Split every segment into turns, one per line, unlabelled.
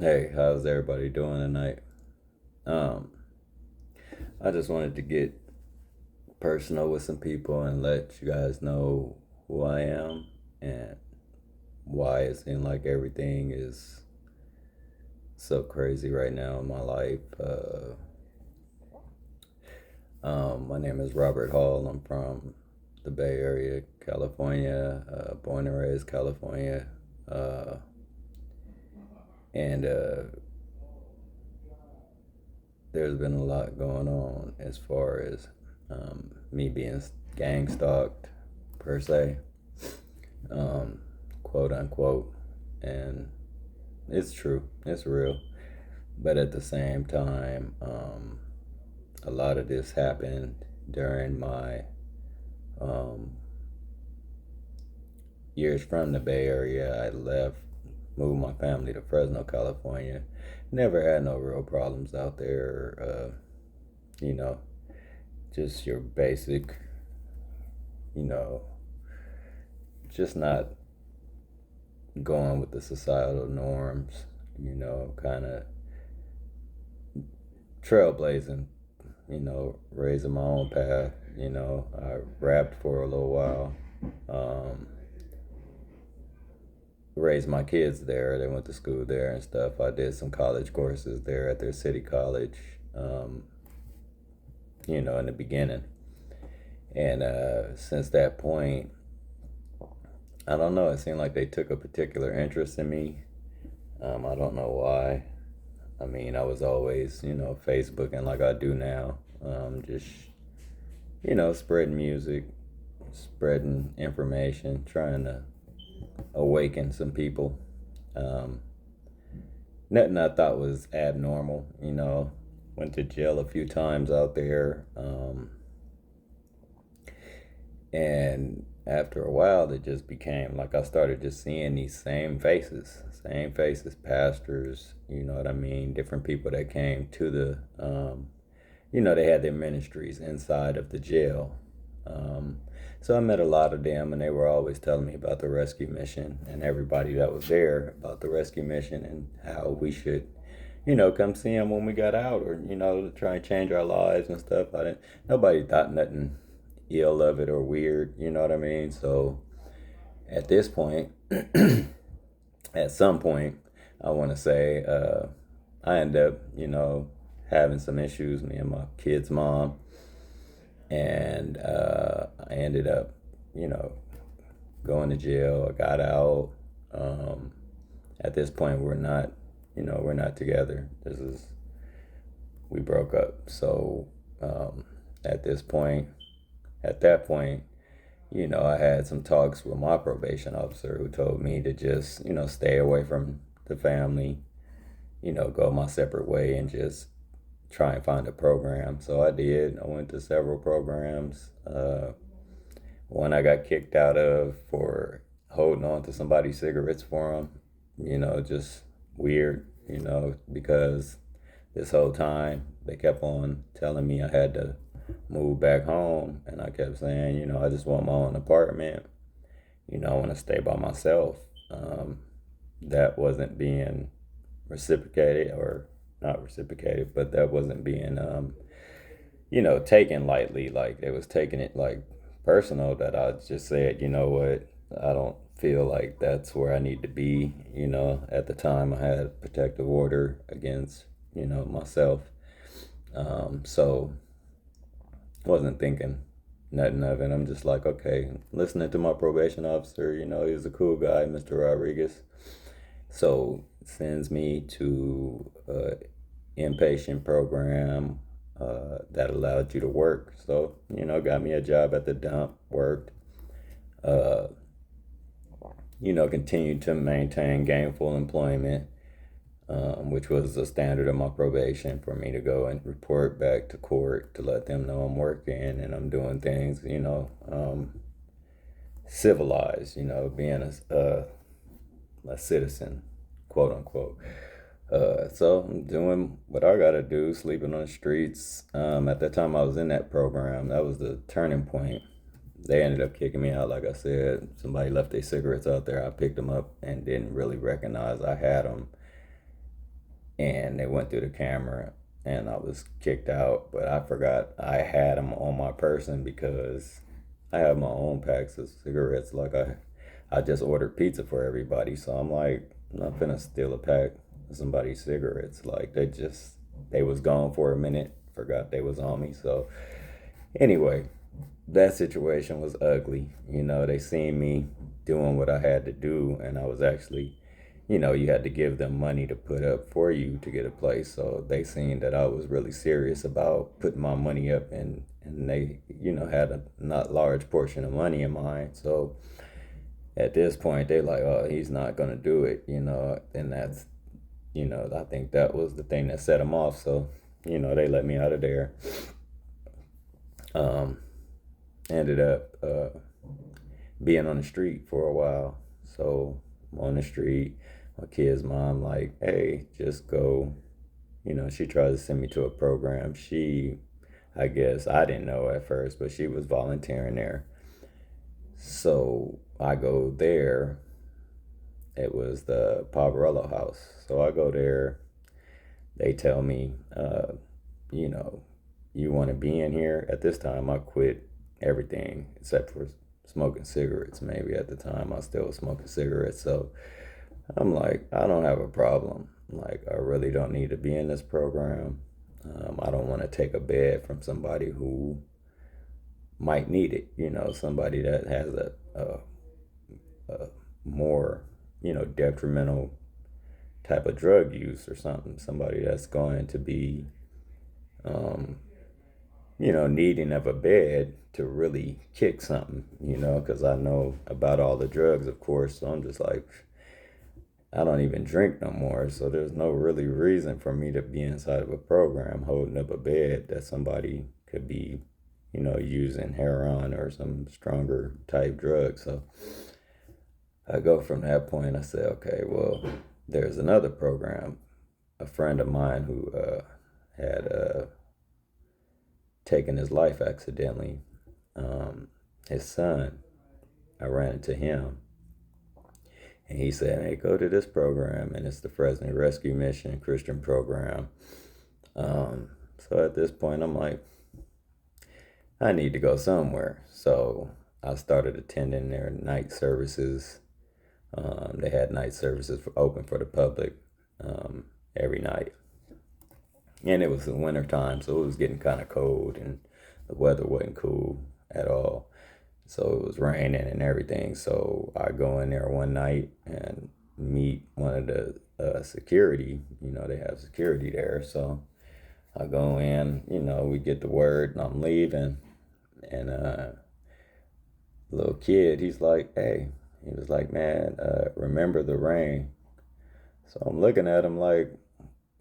Hey, how's everybody doing tonight? Um, I just wanted to get personal with some people and let you guys know who I am and why it seems like everything is so crazy right now in my life. My name is Robert Hall. I'm from the Bay Area, California, born and raised California, uh, and there's been a lot going on as far as me being gang stalked per se, um, quote unquote, and it's true, it's real. But at the same time, a lot of this happened during my um, years from the Bay Area. I left, moved my family to Fresno, California. Never had no real problems out there. You know, just your basic, you know, just not going with the societal norms, kind of trailblazing, raising my own path. I rapped for a little while, um, raised my kids there. They went to school there and stuff. I did some college courses there at their city college, um, in the beginning. And since that point, I don't know, it seemed like they took a particular interest in me. I don't know why. I mean, I was always, Facebooking like I do now. Just, spreading music, spreading information, trying to awaken some people. Um, Nothing I thought was abnormal, Went to jail a few times out there. And after a while, it just became like I started just seeing these same faces, pastors, you know what I mean? Different people that came to they had their ministries inside of the jail. Um, so I met a lot of them, and they were always telling me about the rescue mission and everybody that was there about the rescue mission and how we should, come see them when we got out, or to try and change our lives and stuff. I didn't. Nobody thought nothing ill of it or weird. You know what I mean? So at this point, at some point, I want to say, I end up, having some issues. Me and my kid's mom, and I ended up, you know, going to jail. I got out. Um, at this point, we're not together. We broke up. So at this point, at that point, I had some talks with my probation officer who told me to just, stay away from the family, go my separate way and just try and find a program. So I did. I went to several programs. One I got kicked out of for holding on to somebody's cigarettes for them, just weird, because this whole time they kept on telling me I had to move back home. And I kept saying, I just want my own apartment. I want to stay by myself. Um, that wasn't being reciprocated, or not reciprocated, but that wasn't being, taken lightly. Like they was taking it like personal, that I just said, you know what, I don't feel like that's where I need to be. At the time I had a protective order against, myself. So wasn't thinking nothing of it. I'm just like, okay, listening to my probation officer, he was a cool guy, Mr. Rodriguez. So sends me to a inpatient program that allowed you to work. So, got me a job at the dump, worked, uh, continued to maintain gainful employment, which was the standard of my probation, for me to go and report back to court to let them know I'm working and I'm doing things, civilized, being a citizen, quote unquote. So I'm doing what I gotta do, sleeping on the streets. At that time I was in that program, that was the turning point. They ended up kicking me out, like I said. Somebody left their cigarettes out there. I picked them up and didn't really recognize I had them. and they went through the camera, and I was kicked out. But I forgot I had them on my person because I have my own packs of cigarettes. Like I just ordered pizza for everybody, so I'm like, I'm not gonna steal a pack of somebody's cigarettes. Like they was gone for a minute, forgot they was on me. So anyway, that situation was ugly. They seen me doing what I had to do, and I was actually, you had to give them money to put up for you to get a place. So they seen that I was really serious about putting my money up, and they, had a not large portion of money in mind. So at this point, they like, oh, he's not gonna do it, and that's, I think that was the thing that set him off. So, they let me out of there. Um, Ended up being on the street for a while. So I'm on the street. My kid's mom like, hey, just go. She tried to send me to a program. I guess I didn't know at first, but she was volunteering there. So I go there. It was the Poverello House. So I go there. They tell me, you know, you want to be in here. At this time, I quit everything except for smoking cigarettes. Maybe at the time, I still was smoking cigarettes. So I'm like, I don't have a problem. Like, I really don't need to be in this program. I don't want to take a bed from somebody who might need it. Somebody that has a more, detrimental type of drug use or something. Somebody that's going to be, um, needing of a bed to really kick something, because I know about all the drugs, of course. So I'm just like, I don't even drink no more. So there's no really reason for me to be inside of a program holding up a bed that somebody could be, using heroin or some stronger type drug. So I go from that point. I say, okay, well, there's another program. A friend of mine who had taken his life accidentally. His son, I ran into him, and he said, hey, go to this program, and it's the Fresno Rescue Mission Christian program. So at this point, I'm like, I need to go somewhere. So I started attending their night services. They had night services open for the public every night. And it was the winter time, so it was getting kind of cold, and the weather wasn't cool at all. So it was raining and everything. So I go in there one night and meet one of the security. They have security there. So I go in, we get the word and I'm leaving. And little kid, he's like, hey, he was like, man, remember the rain. So I'm looking at him like,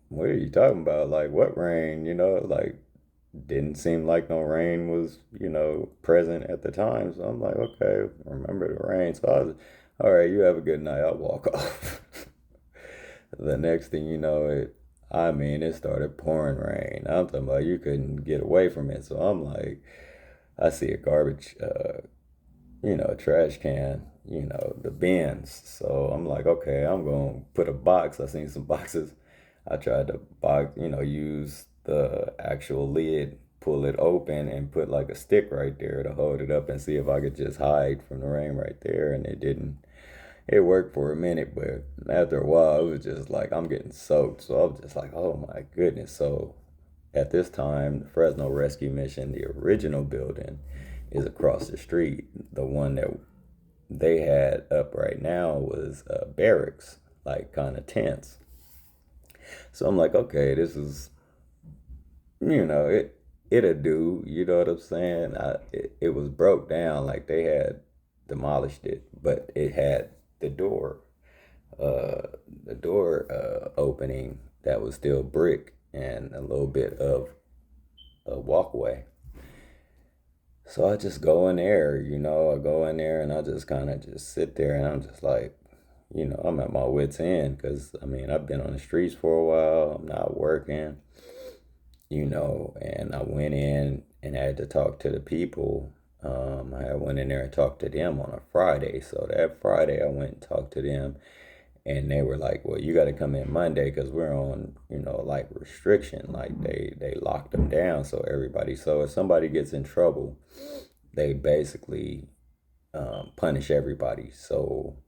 what are you talking about? Like, what rain? Like, didn't seem like no rain was, present at the time. So I'm like, okay, remember the rain. So I was, all right, you have a good night. I'll walk off. The next thing you know, it started pouring rain. I'm talking about you couldn't get away from it. So I'm like, I see a garbage, a trash can, the bins. So I'm like, okay, I'm going to put a box. I seen some boxes. I tried to box, use the actual lid, pull it open, and put like a stick right there to hold it up and see if I could just hide from the rain right there. And it didn't. It worked for a minute, but after a while, it was just like I'm getting soaked. So I was just like, oh my goodness. So at this time, the Fresno Rescue Mission, the original building, is across the street. The one that they had up right now was barracks, like kind of tents. So I'm like, okay, this is, it'll do. You know what I'm saying? It was broke down, like they had demolished it, but it had the door, uh, opening that was still brick and a little bit of a walkway. So I just go in there, I go in there and I just kind of just sit there and I'm just like, I'm at my wit's end because I've been on the streets for a while. I'm not working, and I went in and had to talk to the people. I went in there and talked to them on a Friday. So that Friday I went and talked to them, And they were like, well, you got to come in Monday because we're on, like restriction. Like they locked them down. So everybody, so if somebody gets in trouble, they basically punish everybody. So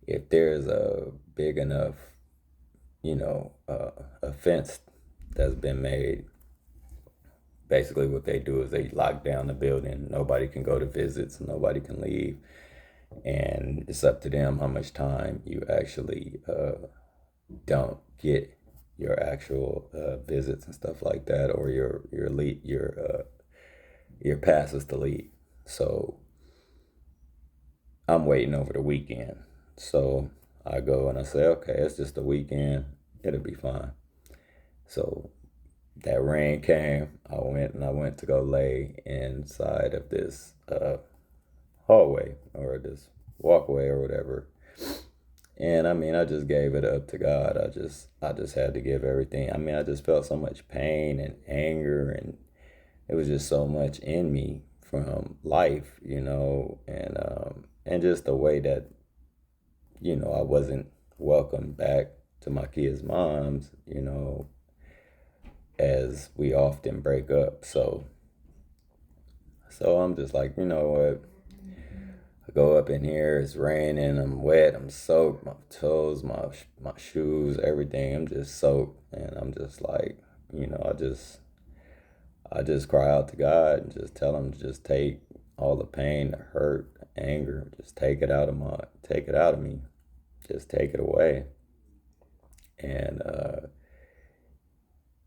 if there's a big enough, offense that's been made, basically what they do is they lock down the building. Nobody can go to visits, nobody can leave, and it's up to them how much time you actually don't get your actual visits and stuff like that, or your passes to leave. So I'm waiting over the weekend. So I go and I say, okay, it's just a weekend. It'll be fine. So that rain came. I went to go lay inside of this hallway or this walkway or whatever. And I mean, I just gave it up to God. I just had to give everything. I mean, I just felt so much pain and anger, and it was just so much in me from life, and just the way that I wasn't welcomed back to my kids' moms, as we often break up. So I'm just like, you know what? I go up in here, it's raining, I'm wet, I'm soaked, my toes, my shoes, everything. I'm just soaked, and I'm just like, I just cry out to God and just tell him to just take all the pain, the hurt, the anger, just take it out of me, just take it away. And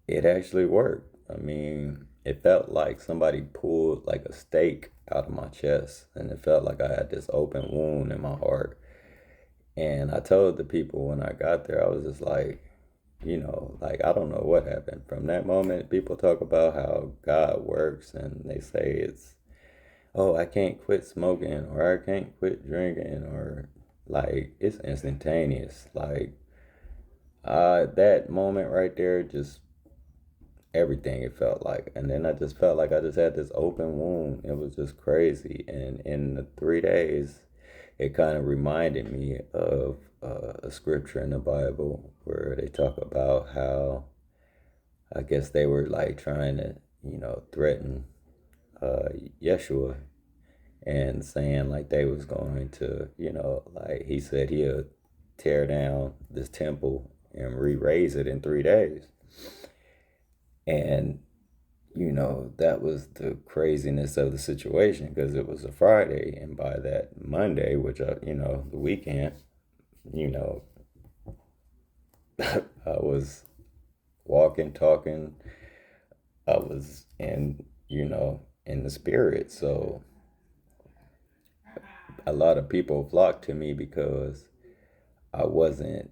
it actually worked. I mean, it felt like somebody pulled like a stake out of my chest, and it felt like I had this open wound in my heart. And I told the people when I got there, I was just like, like I don't know what happened. From that moment, people talk about how God works, and they say it's, oh, I can't quit smoking, or I can't quit drinking, or like it's instantaneous. Like that moment right there, just everything it felt like. And then I just felt like I just had this open wound. It was just crazy. And in the 3 days, it kind of reminded me of a scripture in the Bible where they talk about how I guess they were like trying to, threaten uh, Yeshua, and saying like they was going to, like he said he'll tear down this temple and re-raise it in 3 days. And that was the craziness of the situation because it was a Friday, and by that Monday, which the weekend, you know, I was walking, talking, I was in the spirit. So a lot of people flocked to me because I wasn't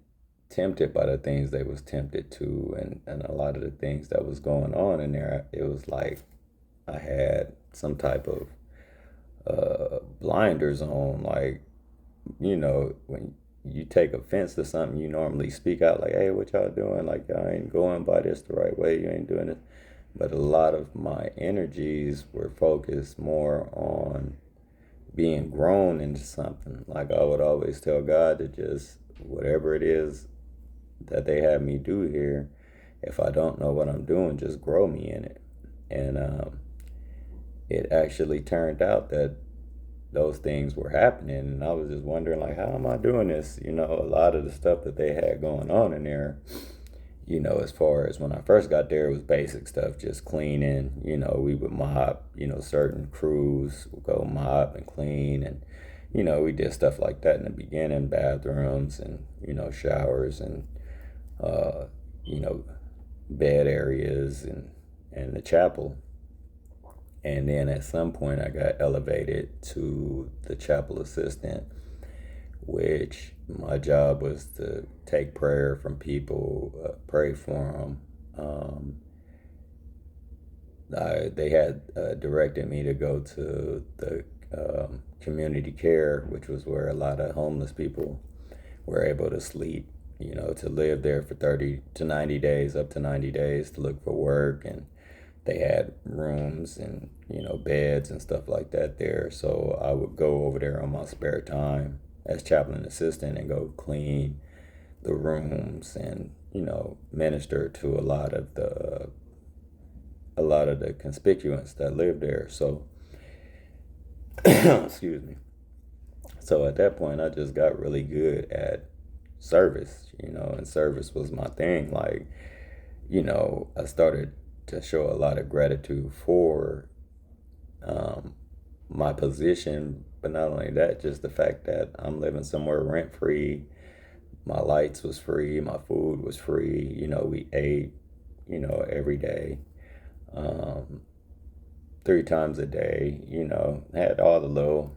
tempted by the things they was tempted to, and a lot of the things that was going on in there, it was like I had some type of blinders on. Like, when you take offense to something, you normally speak out like, hey, what y'all doing? Like, y'all ain't going by this the right way, you ain't doing it. But a lot of my energies were focused more on being grown into something. Like I would always tell God to just, whatever it is that they have me do here, if I don't know what I'm doing, just grow me in it. And it actually turned out that those things were happening, and I was just wondering, like, how am I doing this? A lot of the stuff that they had going on in there, as far as when I first got there, it was basic stuff, just cleaning. We would mop, certain crews would go mop and clean, and we did stuff like that in the beginning, bathrooms and showers and uh, you know, bed areas and the chapel. And then at some point, I got elevated to the chapel assistant, which my job was to take prayer from people, pray for them. They had directed me to go to the community care, which was where a lot of homeless people were able to sleep, to live there for 30 to 90 days, up to 90 days, to look for work. And they had rooms and, beds and stuff like that there. So I would go over there on my spare time as chaplain assistant and go clean, the rooms and, minister to a lot of the constituents that live there. So, excuse me. So at that point, I just got really good at service, and service was my thing. Like, I started to show a lot of gratitude for um, my position, but not only that, just the fact that I'm living somewhere rent free. My lights was free, my food was free. We ate, every day, um, 3 times a day. Had all the little,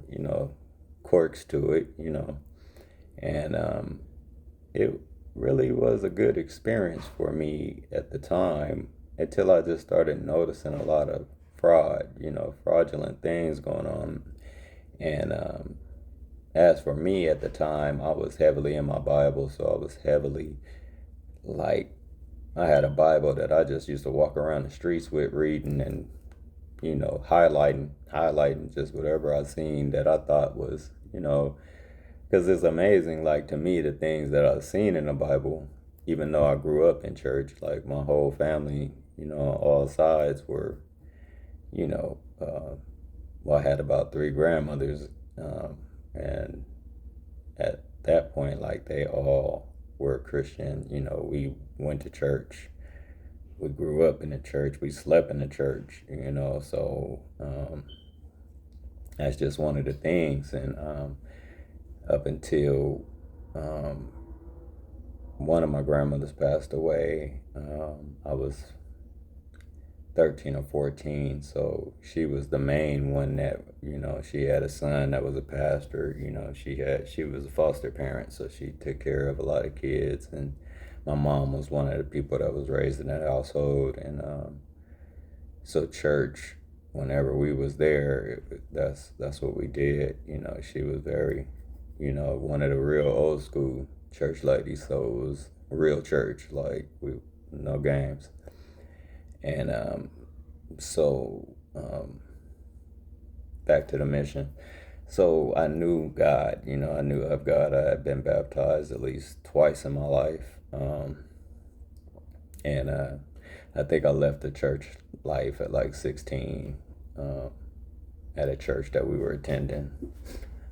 quirks to it. And it really was a good experience for me at the time until I just started noticing a lot of fraud, fraudulent things going on. And as for me at the time, I was heavily in my Bible, so I was heavily like, I had a Bible that I just used to walk around the streets with reading and, highlighting just whatever I seen that I thought was, because it's amazing, like to me, the things that I've seen in the Bible, even though I grew up in church, like my whole family, on all sides were, you know, well, I had about 3 grandmothers, and at that point, like they all were Christian. We went to church. We grew up in the church. We slept in the church. So that's just one of the things. And up until um, one of my grandmothers passed away, I was 13 or 14. So she was the main one that, she had a son that was a pastor. She was a foster parent, so she took care of a lot of kids. And my mom was one of the people that was raised in that household. And so church, whenever we was there, that's what we did. She was very, one of the real old school church ladies. So it was real church, like no games. And so back to the mission. So I knew God, I knew of God. I had been baptized at least twice in my life. And I think I left the church life at like 16, at a church that we were attending.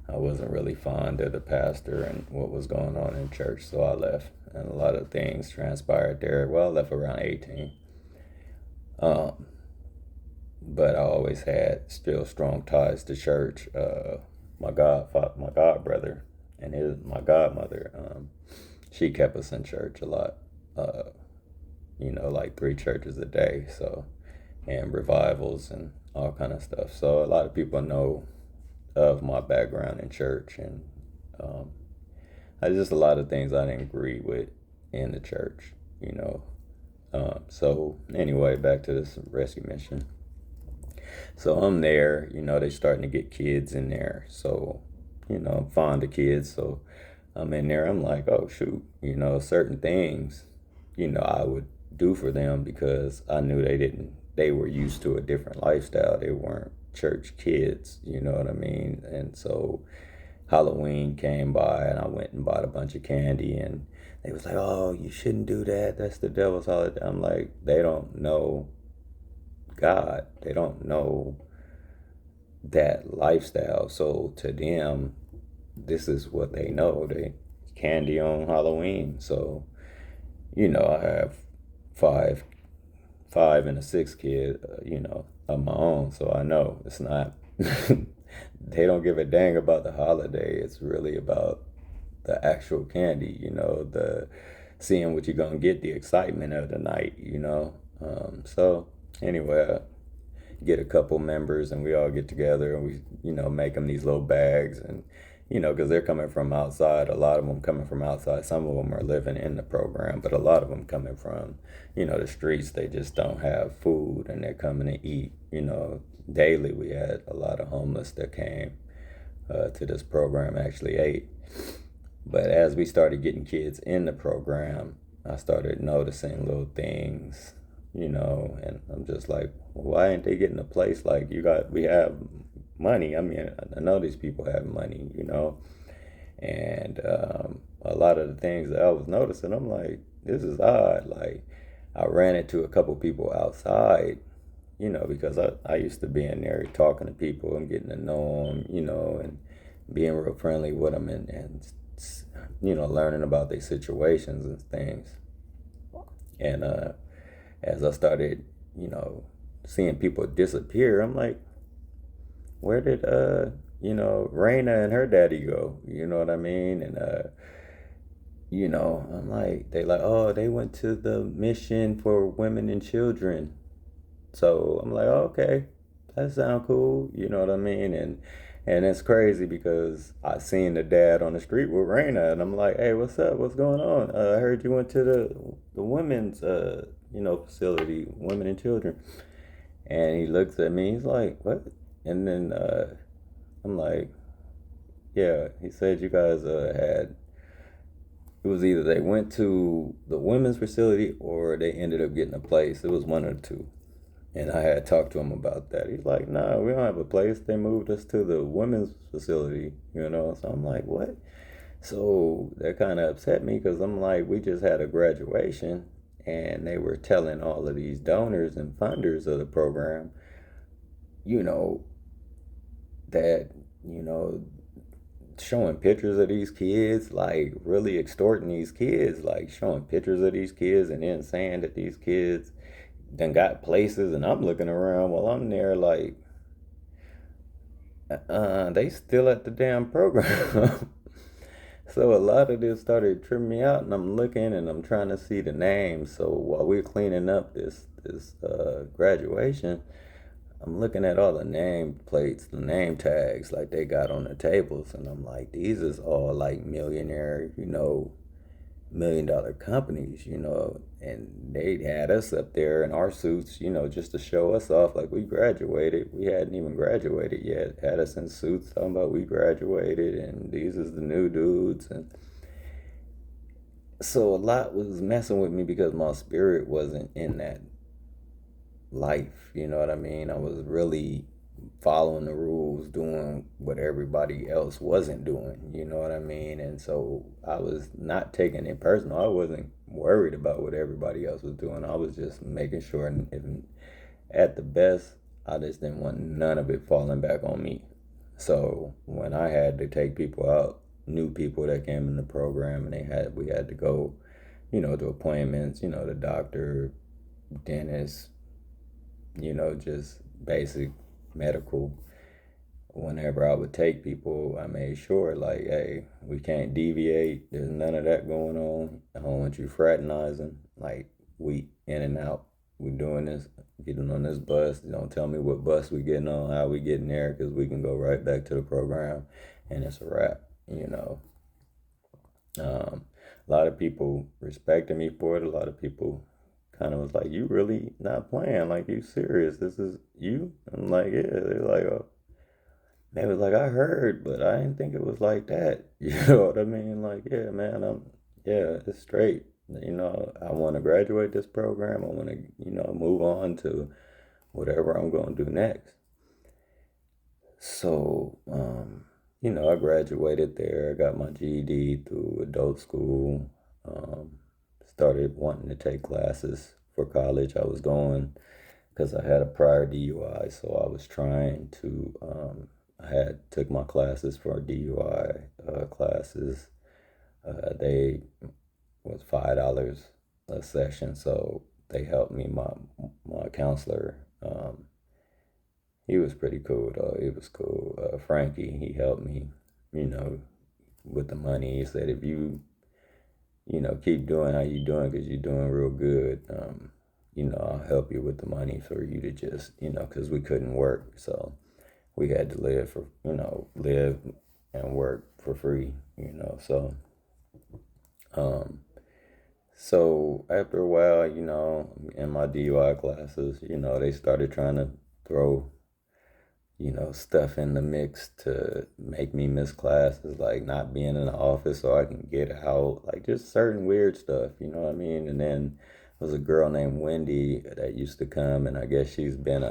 I wasn't really fond of the pastor and what was going on in church, so I left. And a lot of things transpired there. Well, I left around 18. Um, but I always had still strong ties to church. My god brother, and my godmother, she kept us in church a lot. Uh, like 3 churches a day. So, and revivals and all kind of stuff. So a lot of people know of my background in church, and um, I just a lot of things I didn't agree with in the church. So anyway, back to this rescue mission. So I'm there, they starting to get kids in there. So, I'm fond of kids. So I'm in there. I'm like, oh, shoot, certain things, I would do for them because I knew they were used to a different lifestyle. They weren't church kids, you know what I mean? And so Halloween came by and I went and bought a bunch of candy, and they was like, oh, you shouldn't do that. That's the devil's holiday. I'm like, they don't know God. They don't know that lifestyle. So to them, this is what they know. They candy on Halloween. So, I have five, 5 and a 6 kid, of my own. So I know it's not, they don't give a dang about the holiday. It's really about the actual candy, the seeing what you're going to get, the excitement of the night. So anyway, get a couple members and we all get together and we, make them these little bags, and, because they're coming from outside, a lot of them coming from outside. Some of them are living in the program, but a lot of them coming from, the streets. They just don't have food and they're coming to eat, daily. We had a lot of homeless that came to this program, actually ate. But as we started getting kids in the program, I started noticing little things, and I'm just like, why ain't they getting a place? We have money. I mean, I know these people have money, And a lot of the things that I was noticing, I'm like, this is odd. Like, I ran into a couple people outside, because I used to be in there talking to people and getting to know them, and being real friendly with them and learning about their situations and things. And as I started, you know, seeing people disappear, I'm like, where did Raina and her daddy go? You know what I mean? And I'm like, they like, oh, they went to the mission for women and children. So I'm like, oh, okay, that sounds cool. You know what I mean? And it's crazy because I seen the dad on the street with Raina, and I'm like, hey, what's up? What's going on? I heard you went to the women's facility, women and children. And he looks at me. He's like, what? And then I'm like, yeah. He said you guys had. It was either they went to the women's facility or they ended up getting a place. It was one of the two. And I had talked to him about that. He's like, nah, we don't have a place. They moved us to the women's facility. So I'm like, what? So that kind of upset me because I'm like, we just had a graduation and they were telling all of these donors and funders of the program, you know, that, you know, showing pictures of these kids, like really extorting these kids, like showing pictures of these kids and then saying that these kids then got places, and I'm looking around while I'm there like, they still at the damn program. So a lot of this started tripping me out, and I'm looking and I'm trying to see the names. So while we're cleaning up this graduation, I'm looking at all the name plates, the name tags like they got on the tables, and I'm like, these is all like millionaire, $1 million companies, and they had us up there in our suits, just to show us off like we graduated. We hadn't even graduated yet. Had us in suits talking about we graduated and these is the new dudes. And so a lot was messing with me because my spirit wasn't in that life. You know what I mean? I was really following the rules, doing what everybody else wasn't doing. You know what I mean? And so I was not taking it personal. I wasn't worried about what everybody else was doing. I was just making sure, and if, at the best, I just didn't want none of it falling back on me. So when I had to take people out, new people that came in the program, and we had to go, to appointments, the doctor, dentist, just basic medical. Whenever I would take people, I made sure, like, hey, we can't deviate. There's none of that going on. I don't want you fraternizing. Like, we in and out. We doing this, getting on this bus. Don't tell me what bus we getting on, how we getting there, because we can go right back to the program, and it's a wrap. A lot of people respected me for it. A lot of people kind of was like, you really not playing, like you serious, this is you. I'm like, yeah. They're like, oh, they was like, I heard, but I didn't think it was like that. You know what I mean? Like, yeah, man, yeah, it's straight. I want to graduate this program. I want to, move on to whatever I'm going to do next. So, I graduated there. I got my GED through adult school. Started wanting to take classes for college. I was going because I had a prior DUI, so I was trying to. I had took my classes for DUI classes. They was $5 a session, so they helped me. My counselor, he was pretty cool though. It was cool. Frankie, he helped me, you know, with the money. He said, if keep doing how you doing because you're doing real good. I'll help you with the money for you to just, because we couldn't work. So we had to live and work for free, So, um, so after a while, in my DUI classes, they started trying to throw stuff in the mix to make me miss classes, like not being in the office so I can get out, like just certain weird stuff, you know what I mean? And then there was a girl named Wendy that used to come, and I guess she's been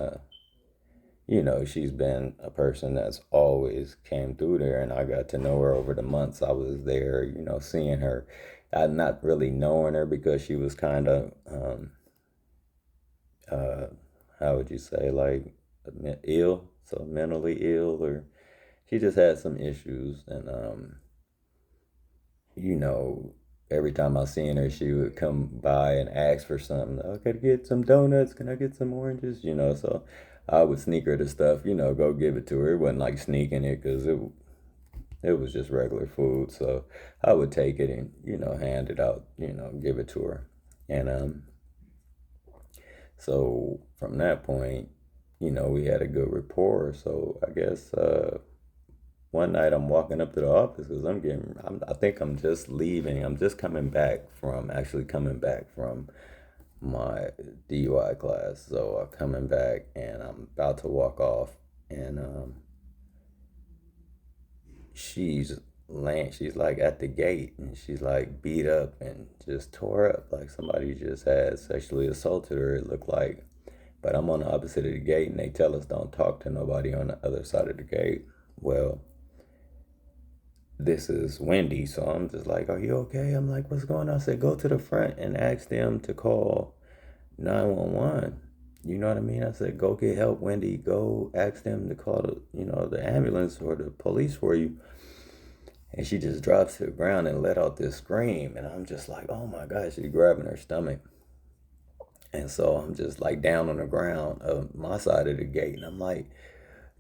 she's been a person that's always came through there, and I got to know her over the months I was there, seeing her. I not really knowing her because she was kind of, uh, how would you say, like ill, so mentally ill, or she just had some issues, and you know, every time I seen her, she would come by and ask for something. "Oh, can I get some donuts? Can I get some oranges?" So I would sneak her the stuff, go give it to her. It wasn't like sneaking it because it was just regular food. So I would take it and, hand it out, give it to her. And so from that point, we had a good rapport. So I guess one night I'm walking up to the office because I think I'm just leaving. I'm just actually coming back from my DUI class. So I'm coming back and I'm about to walk off, and she's like at the gate, and she's like beat up and just tore up, like somebody just had sexually assaulted her, it looked like. But I'm on the opposite of the gate, and they tell us don't talk to nobody on the other side of the gate. Well, this is Wendy. So I'm just like, "Are you okay?" I'm like, "What's going on?" I said, "Go to the front and ask them to call 911." You know what I mean? I said, "Go get help, Wendy. Go ask them to call the ambulance or the police for you." And she just drops to the ground and let out this scream. And I'm just like, "Oh my gosh," she's grabbing her stomach. And so I'm just like down on the ground of my side of the gate. And I'm like,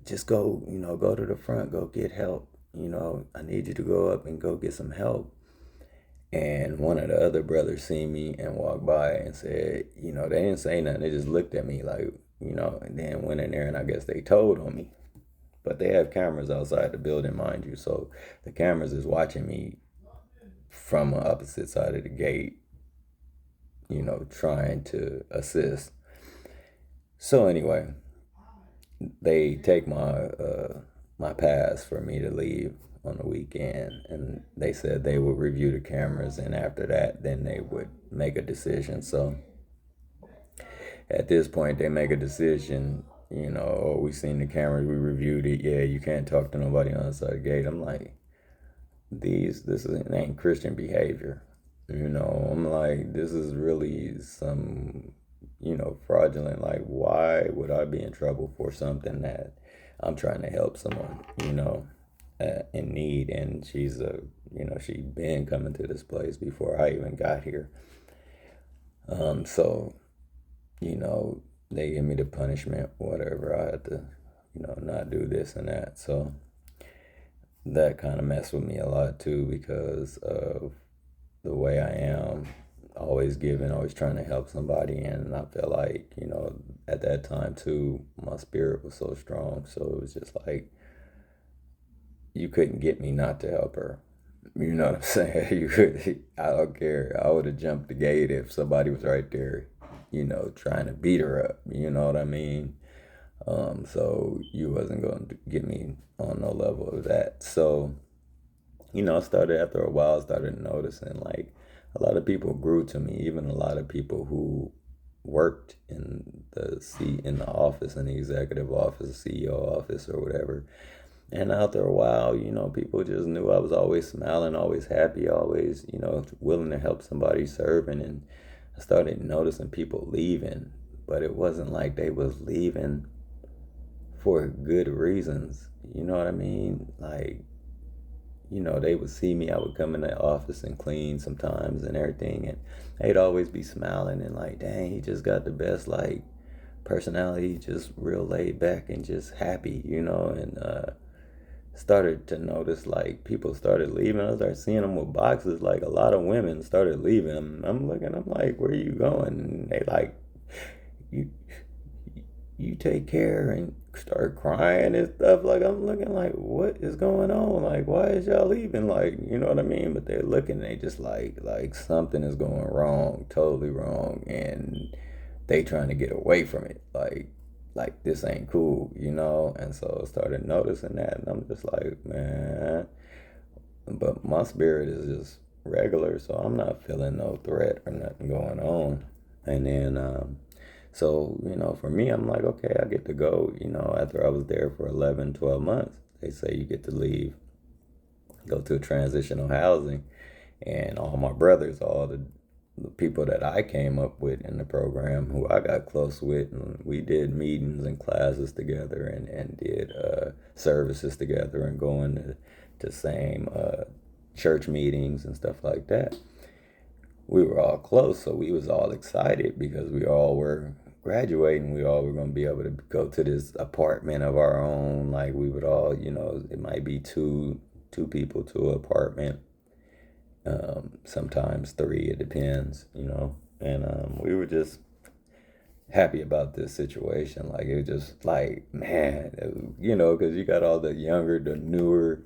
"Just go, go to the front, go get help. I need you to go up and go get some help." And one of the other brothers seen me and walked by and said, they didn't say nothing. They just looked at me like, and then went in there, and I guess they told on me. But they have cameras outside the building, mind you. So the cameras is watching me from the opposite side of the gate, trying to assist. So anyway, they take my pass for me to leave on the weekend, and they said they would review the cameras, and after that then they would make a decision. So at this point they make a decision, "Oh, we seen the cameras, we reviewed it, yeah, you can't talk to nobody on the side of the gate." I'm like, ain't Christian behavior. I'm like, this is really some, fraudulent. Like, why would I be in trouble for something that I'm trying to help someone, in need? And she been coming to this place before I even got here. So, you know, they give me the punishment, whatever. I had to, not do this and that. So that kind of messed with me a lot too because of the way I am, always giving, always trying to help somebody. And I feel like, at that time too, my spirit was so strong. So it was just like, you couldn't get me not to help her. You know what I'm saying? I don't care. I would have jumped the gate if somebody was right there, trying to beat her up. You know what I mean? So you wasn't going to get me on no level of that. So, I started after a while, started noticing like a lot of people grew to me, even a lot of people who worked in the office, in the executive office, CEO office or whatever. And after a while, people just knew I was always smiling, always happy, always, willing to help somebody, serving. And I started noticing people leaving, but it wasn't like they was leaving for good reasons. You know what I mean? Like, they would see me. I would come in the office and clean sometimes and everything, and they'd always be smiling and like, "Dang, he just got the best like personality, just real laid back and just happy," and started to notice like people started leaving. I started seeing them with boxes. Like a lot of women started leaving. I'm looking. I'm like, "Where are you going?" And they like, "You you take care," and start crying and stuff. Like I'm looking like, what is going on? Like, why is y'all leaving? Like, you know what I mean? But they're looking. They just like something is going wrong, totally wrong, and they trying to get away from it. Like this ain't cool, And so I started noticing that, and I'm just like, man. But my spirit is just regular, so I'm not feeling no threat or nothing going on. And then So, for me, I'm like, okay, I get to go, after I was there for 11, 12 months. They say you get to leave, go to a transitional housing. And all my brothers, all the people that I came up with in the program, who I got close with, and we did meetings and classes together and did services together and going to same church meetings and stuff like that. We were all close, so we was all excited because we all were graduating. We all were going to be able to go to this apartment of our own. Like we would all, it might be two people to an apartment, sometimes three, it depends, and we were just happy about this situation. Like it was just like, man, because you got all the younger, the newer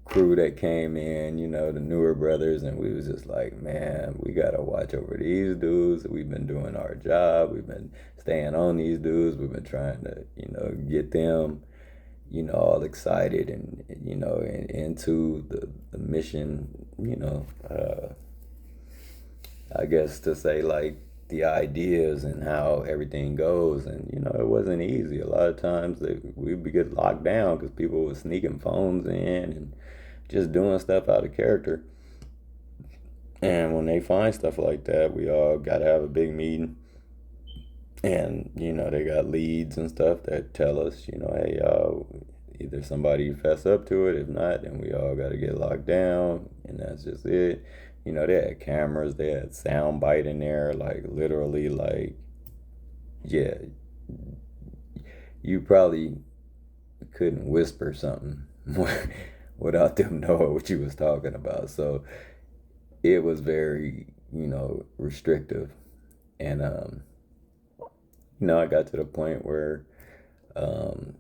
crew that came in, the newer brothers, and we was just like, man, we gotta watch over these dudes. We've been doing our job. We've been staying on these dudes. We've been trying to, get them, all excited and into the mission, I guess to say like the ideas and how everything goes. And, it wasn't easy. A lot of times we'd get locked down because people were sneaking phones in and just doing stuff out of character. And when they find stuff like that, we all got to have a big meeting. And, they got leads and stuff that tell us, hey, either somebody fess up to it. If not, then we all got to get locked down. And that's just it. They had cameras, they had sound bite in there, like literally, like, yeah, you probably couldn't whisper something without them knowing what you was talking about. So it was very, restrictive. And, I got to the point where um,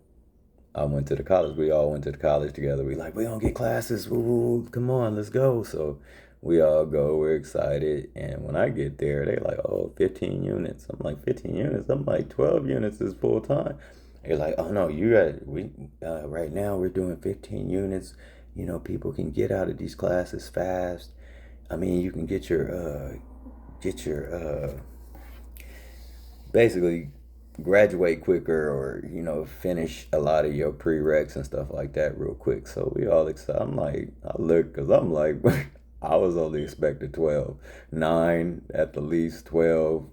I went to the college. We all went to the college together. We don't get classes. Woo, come on, let's go. So we all go. We're excited. And when I get there, they're like, oh, 15 units. I'm like, 15 units? I'm like, 12 units is full time. They're like, oh no, right now we're doing 15 units. People can get out of these classes fast. I mean, you can get your basically graduate quicker, or finish a lot of your prereqs and stuff like that real quick. So we all excited. I'm like, I look, because I'm like, I was only expected 12, 9 at the least, 12,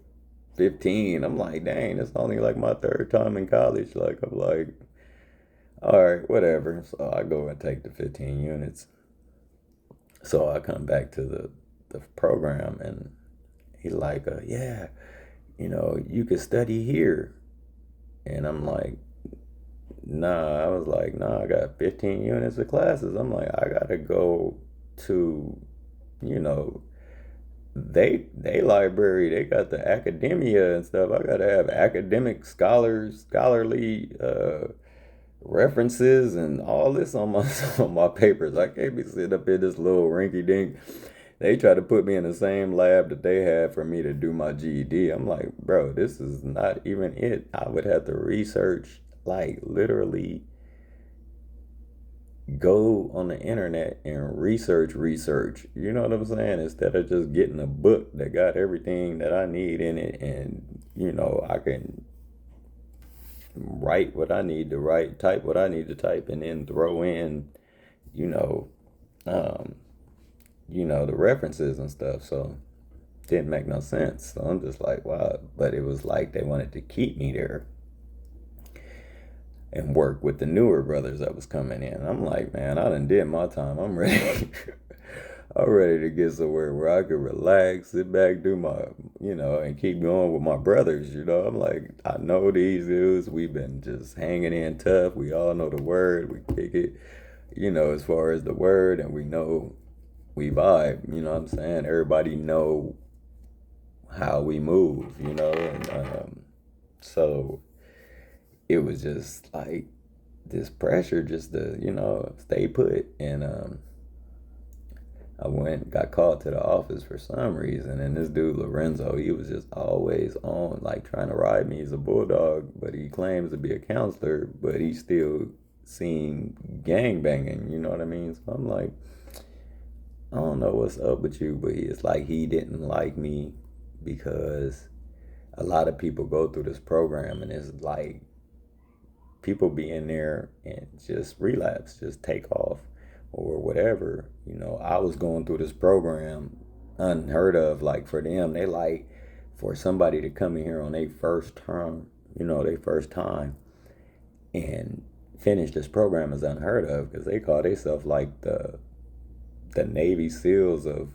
15. I'm like, dang, it's only like my third time in college. Like, I'm like, all right, whatever. So I go and take the 15 units. So I come back to the program, and he's like, yeah, you could study here. And I'm like, nah. I was like, nah, I got 15 units of classes. I'm like, I gotta go to, you know, they library. They got the academia and stuff. I gotta have academic scholarly references and all this on my on my papers. I can't be sitting up in this little rinky dink. They try to put me in the same lab that they had for me to do my GED. I'm like, bro, this is not even it. I would have to research, like literally go on the internet and research. You know what I'm saying? Instead of just getting a book that got everything that I need in it, and I can write what I need to write, type what I need to type, and then throw in, you know, um, the references and stuff. So didn't make no sense. So I'm just like, wow. But it was like they wanted to keep me there and work with the newer brothers that was coming in. I'm like, man, I done did my time. I'm ready. I'm ready to get somewhere where I could relax, sit back, do my, and keep going with my brothers. I'm like, I know these dudes. We've been just hanging in tough. We all know the word. We kick it, as far as the word, and we know we vibe. You know what I'm saying? Everybody know how we move, and so it was just like this pressure just to, stay put. And I got called to the office for some reason, and this dude Lorenzo, he was just always on, like trying to ride me as a bulldog, but he claims to be a counselor, but he's still seeing gang banging, you know what I mean? So I'm like, I don't know what's up with you, but it's like he didn't like me because a lot of people go through this program, and it's like people be in there and just relapse, just take off or whatever. I was going through this program unheard of. Like for them, they like for somebody to come in here on their first term, their first time and finish this program is unheard of because they call themselves like the Navy SEALs of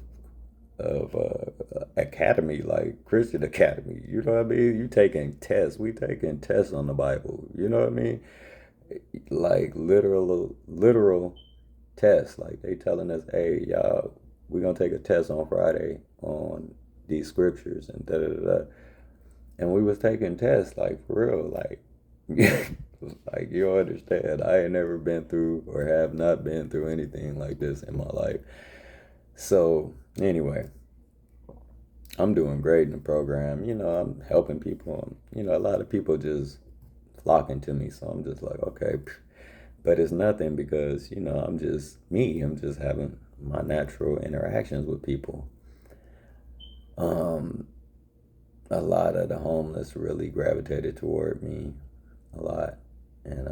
academy, like Christian academy. You know what I mean? You taking tests. We taking tests on the Bible. You know what I mean? Like literal tests. Like they telling us, hey, y'all, we're gonna take a test on Friday on these scriptures and da da da. Da. And we was taking tests like for real, like like you understand. I ain't never been through or have not been through anything like this in my life. So anyway, I'm doing great in the program. I'm helping people. A lot of people just flocking to me. So I'm just like, okay. But it's nothing because, I'm just me. I'm just having my natural interactions with people. Um, a lot of the homeless really gravitated toward me a lot. And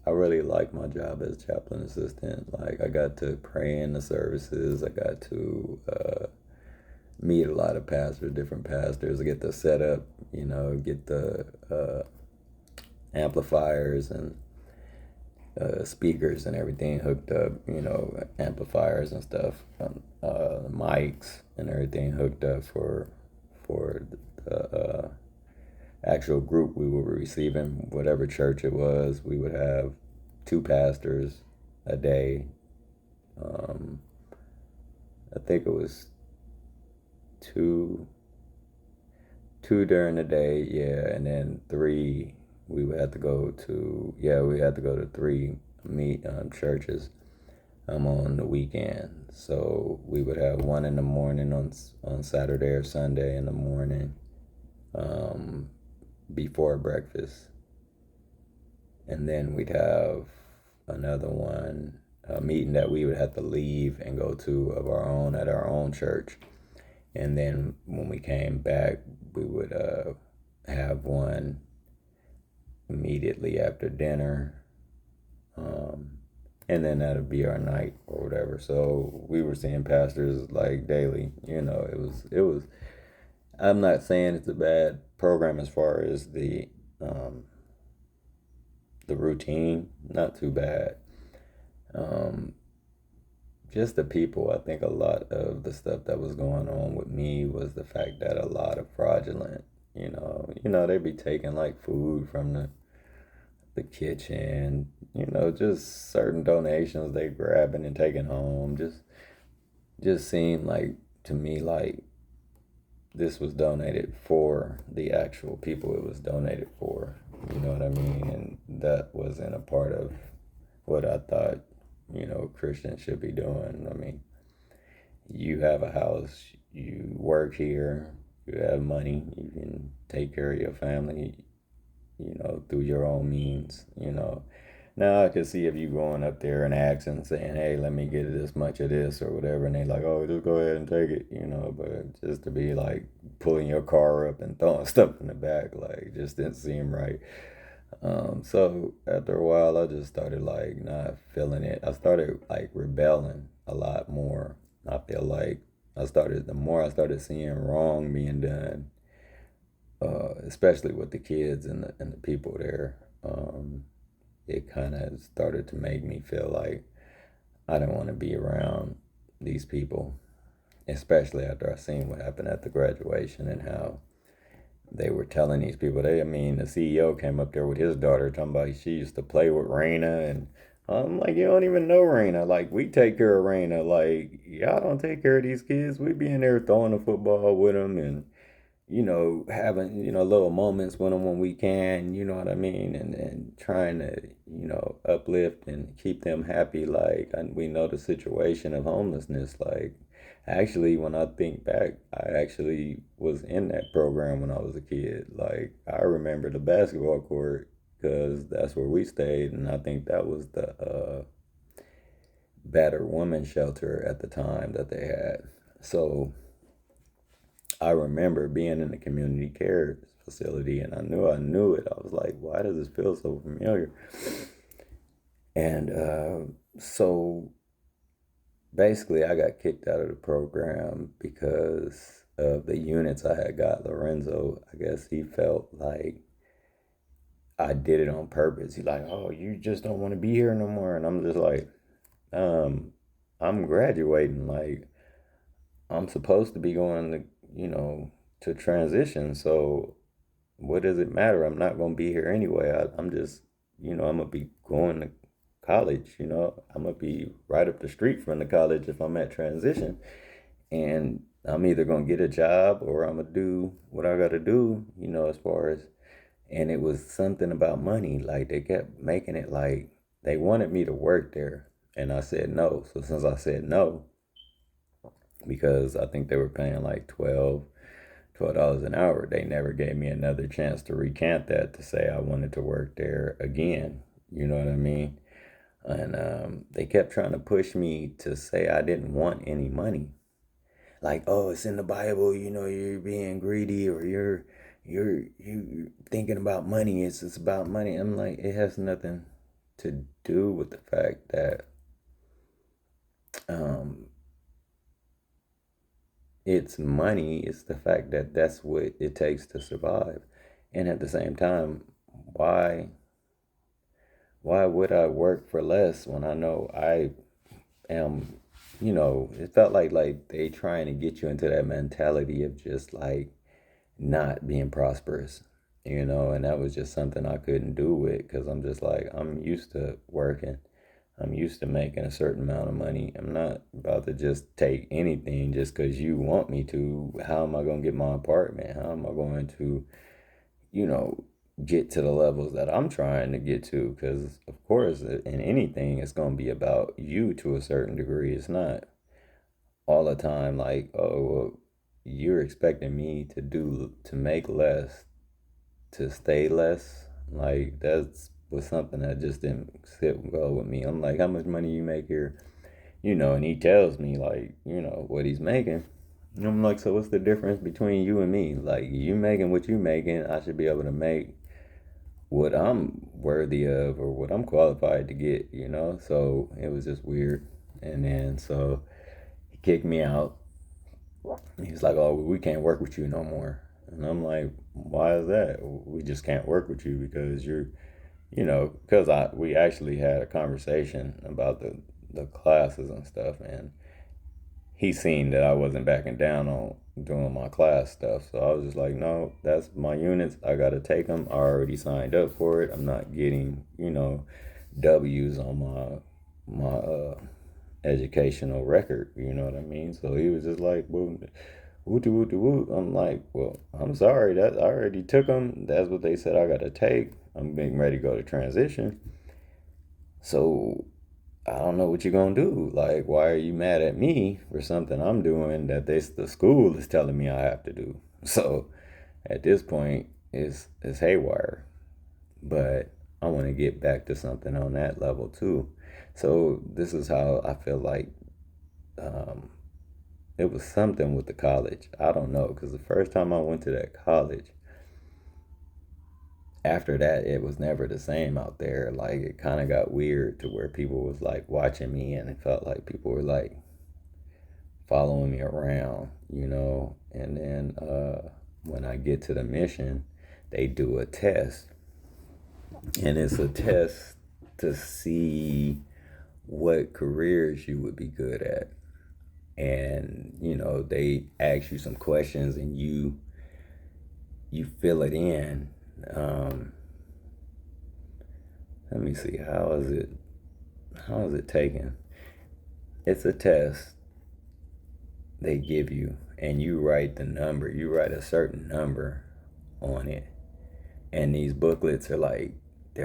I really like my job as chaplain assistant. Like, I got to pray in the services, I got to meet a lot of pastors, different pastors, get the setup, get the amplifiers and speakers and everything hooked up, amplifiers and stuff, mics and everything hooked up for the actual group we were receiving, whatever church it was. We would have two pastors a day. Um, I think it was two during the day, yeah, and then three we would have to go to, yeah, we had to go to three meet churches on the weekend. So we would have one in the morning on Saturday or Sunday in the morning, um, before breakfast, and then we'd have another one, a meeting that we would have to leave and go to of our own at our own church. And then when we came back, we would have one immediately after dinner. And then that'd be our night or whatever. So we were seeing pastors like daily. It was. I'm not saying it's a bad program as far as um, the routine. Not too bad. Um, just the people. I think a lot of the stuff that was going on with me was the fact that a lot of fraudulent. They be taking like food from the kitchen. Just certain donations they grabbing and taking home. Just seemed like to me like this was donated for the actual people it was donated for. You know what I mean? And that wasn't a part of what I thought, Christians should be doing. I mean, you have a house, you work here, you have money, you can take care of your family, through your own means. Now I could see if you going up there and asking and saying, hey, let me get this much of this or whatever, and they like, oh, just go ahead and take it. But just to be like pulling your car up and throwing stuff in the back, like just didn't seem right. So after a while, I just started like not feeling it. I started like rebelling a lot more. I feel like the more I started seeing wrong being done, especially with the kids and the people there. It kind of started to make me feel like I didn't want to be around these people, especially after I seen what happened at the graduation and how they were telling these people. I mean, the CEO came up there with his daughter talking about she used to play with Raina, and I'm like, you don't even know Raina. Like, we take care of Raina. Like, y'all don't take care of these kids. We be in there throwing the football with them and having, little moments with them when we can, you know what I mean? And trying to, uplift and keep them happy. Like, and we know the situation of homelessness. Like, actually, when I think back, I actually was in that program when I was a kid. Like, I remember the basketball court because that's where we stayed. And I think that was the battered woman shelter at the time that they had. So, I remember being in the community care facility, and I knew it. I was like, why does this feel so familiar? And so basically, I got kicked out of the program because of the units I had got. Lorenzo, I guess he felt like I did it on purpose. He's like, oh, you just don't want to be here no more. And I'm just like, um, I'm graduating. Like, I'm supposed to be going to, to transition. So what does it matter? I'm not going to be here anyway. I'm just, I'm going to be going to college. I'm going to be right up the street from the college if I'm at transition. And I'm either going to get a job or I'm going to do what I got to do, as far as, and it was something about money. Like they kept making it like they wanted me to work there. And I said no. So since I said no, because I think they were paying like $12 an hour. They never gave me another chance to recant that to say I wanted to work there again. You know what I mean? And they kept trying to push me to say I didn't want any money. Like, oh, it's in the Bible. You're being greedy, or you thinking about money. It's about money. I'm like, it has nothing to do with the fact that um, it's money. It's the fact that that's what it takes to survive. And at the same time, why why would I work for less when I know I am, it felt like they trying to get you into that mentality of just like not being prosperous, and that was just something I couldn't do with because I'm just like, I'm used to working. I'm used to making a certain amount of money. I'm not about to just take anything just because you want me to. How am I going to get my apartment? How am I going to, you know, get to the levels that I'm trying to get to? Because, of course, in anything, it's going to be about you to a certain degree. It's not all the time like, oh, well, you're expecting me to make less, to stay less. Like, that's was something that just didn't sit well with me. I'm like, how much money you make here? And he tells me like, what he's making. And I'm like, so what's the difference between you and me? Like, you making what you making, I should be able to make what I'm worthy of or what I'm qualified to get. So it was just weird. And then so he kicked me out. He was like, oh, we can't work with you no more. And I'm like, why is that? We just can't work with you because because we actually had a conversation about the classes and stuff, and he seen that I wasn't backing down on doing my class stuff. So I was just like, no, that's my units. I got to take them. I already signed up for it. I'm not getting, W's on my educational record. You know what I mean? So he was just like, well, wooty wooty woo. I'm like, well, I'm sorry that I already took them. That's what they said I got to take. I'm getting ready to go to transition. So I don't know what you're gonna do. Like, why are you mad at me for something I'm doing that the school is telling me I have to do? So at this point, it's haywire. But I want to get back to something on that level too. So this is how I feel like um, it was something with the college. I don't know, because the first time I went to that college, after that it was never the same out there. Like, it kind of got weird to where people was like watching me, and it felt like people were like following me around. And then when I get to the mission, they do a test, and it's a test to see what careers you would be good at. And they ask you some questions, and you fill it in. um, Let me see. How is it taken? It's a test they give you, and you write the number. You write a certain number on it. And these booklets they're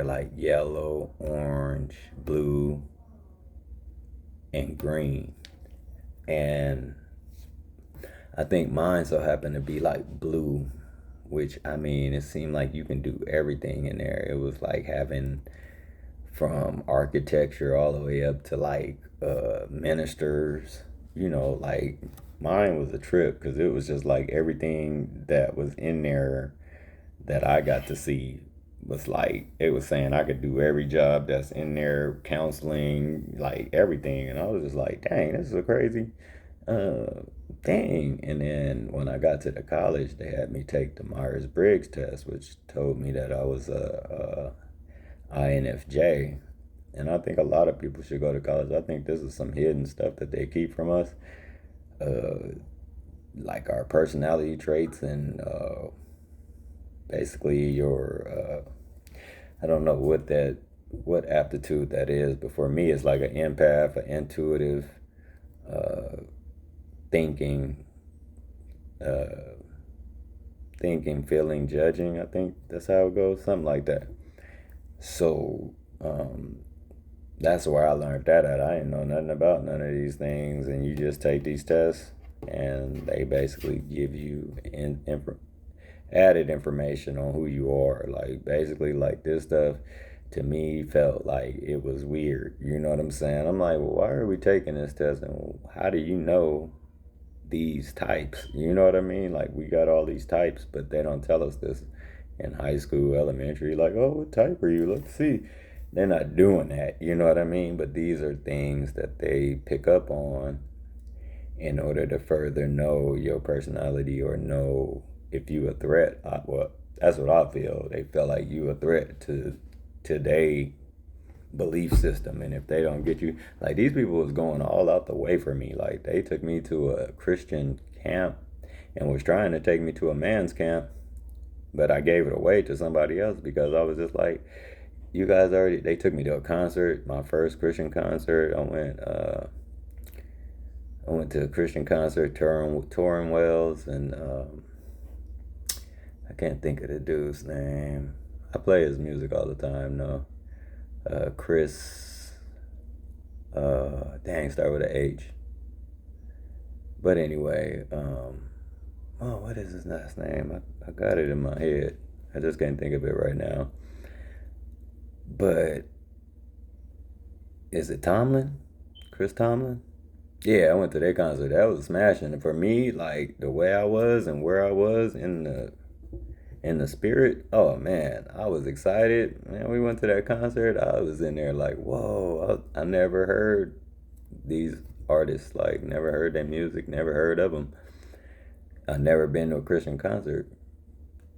like yellow, orange, blue, and green. And I think mine so happened to be like blue, which, I mean, it seemed like you can do everything in there. It was like having from architecture all the way up to like ministers, like mine was a trip because it was just like everything that was in there that I got to see was like it was saying I could do every job that's in there, counseling, like everything, and I was just like, dang, this is a crazy uh thing. And then when I got to the college, they had me take the Myers-Briggs test, which told me that I was a INFJ. And I think a lot of people should go to college. I think this is some hidden stuff that they keep from us, uh, like our personality traits and basically your I don't know what aptitude that is, but for me, it's like an empath, an intuitive, uh, thinking, uh, thinking, feeling, judging. I think that's how it goes, something like that. So um, that's where I learned that at. I didn't know nothing about none of these things, and you just take these tests, and they basically give you added information on who you are. Like basically, like this stuff to me felt like it was weird. You know what I'm saying? I'm like, well, why are we taking this test, and how do you know these types? You know what I mean? Like we got all these types, but they don't tell us this in high school, elementary. Like, oh, what type are you? Let's see. They're not doing that. You know what I mean? But these are things that they pick up on in order to further know your personality or know if you a threat. Well, that's what I feel. They feel like you a threat to today belief system, and if they don't get you, like these people was going all out the way for me. Like they took me to a Christian camp and was trying to take me to a man's camp, but I gave it away to somebody else because I was just like, you guys already. They took me to a concert, my first Christian concert. I went to a Christian concert, touring Wells, and I can't think of the dude's name. I play his music all the time, no. Chris, dang, start with a H. But anyway, oh, what is his last name? I got it in my head. I just can't think of it right now. But is it Tomlin? Chris Tomlin? Yeah, I went to their concert. That was smashing. And for me, like the way I was and where I was in the spirit, oh man, I was excited. Man, we went to that concert. I was in there like, whoa, I never heard these artists, like never heard their music, never heard of them. I never been to a Christian concert.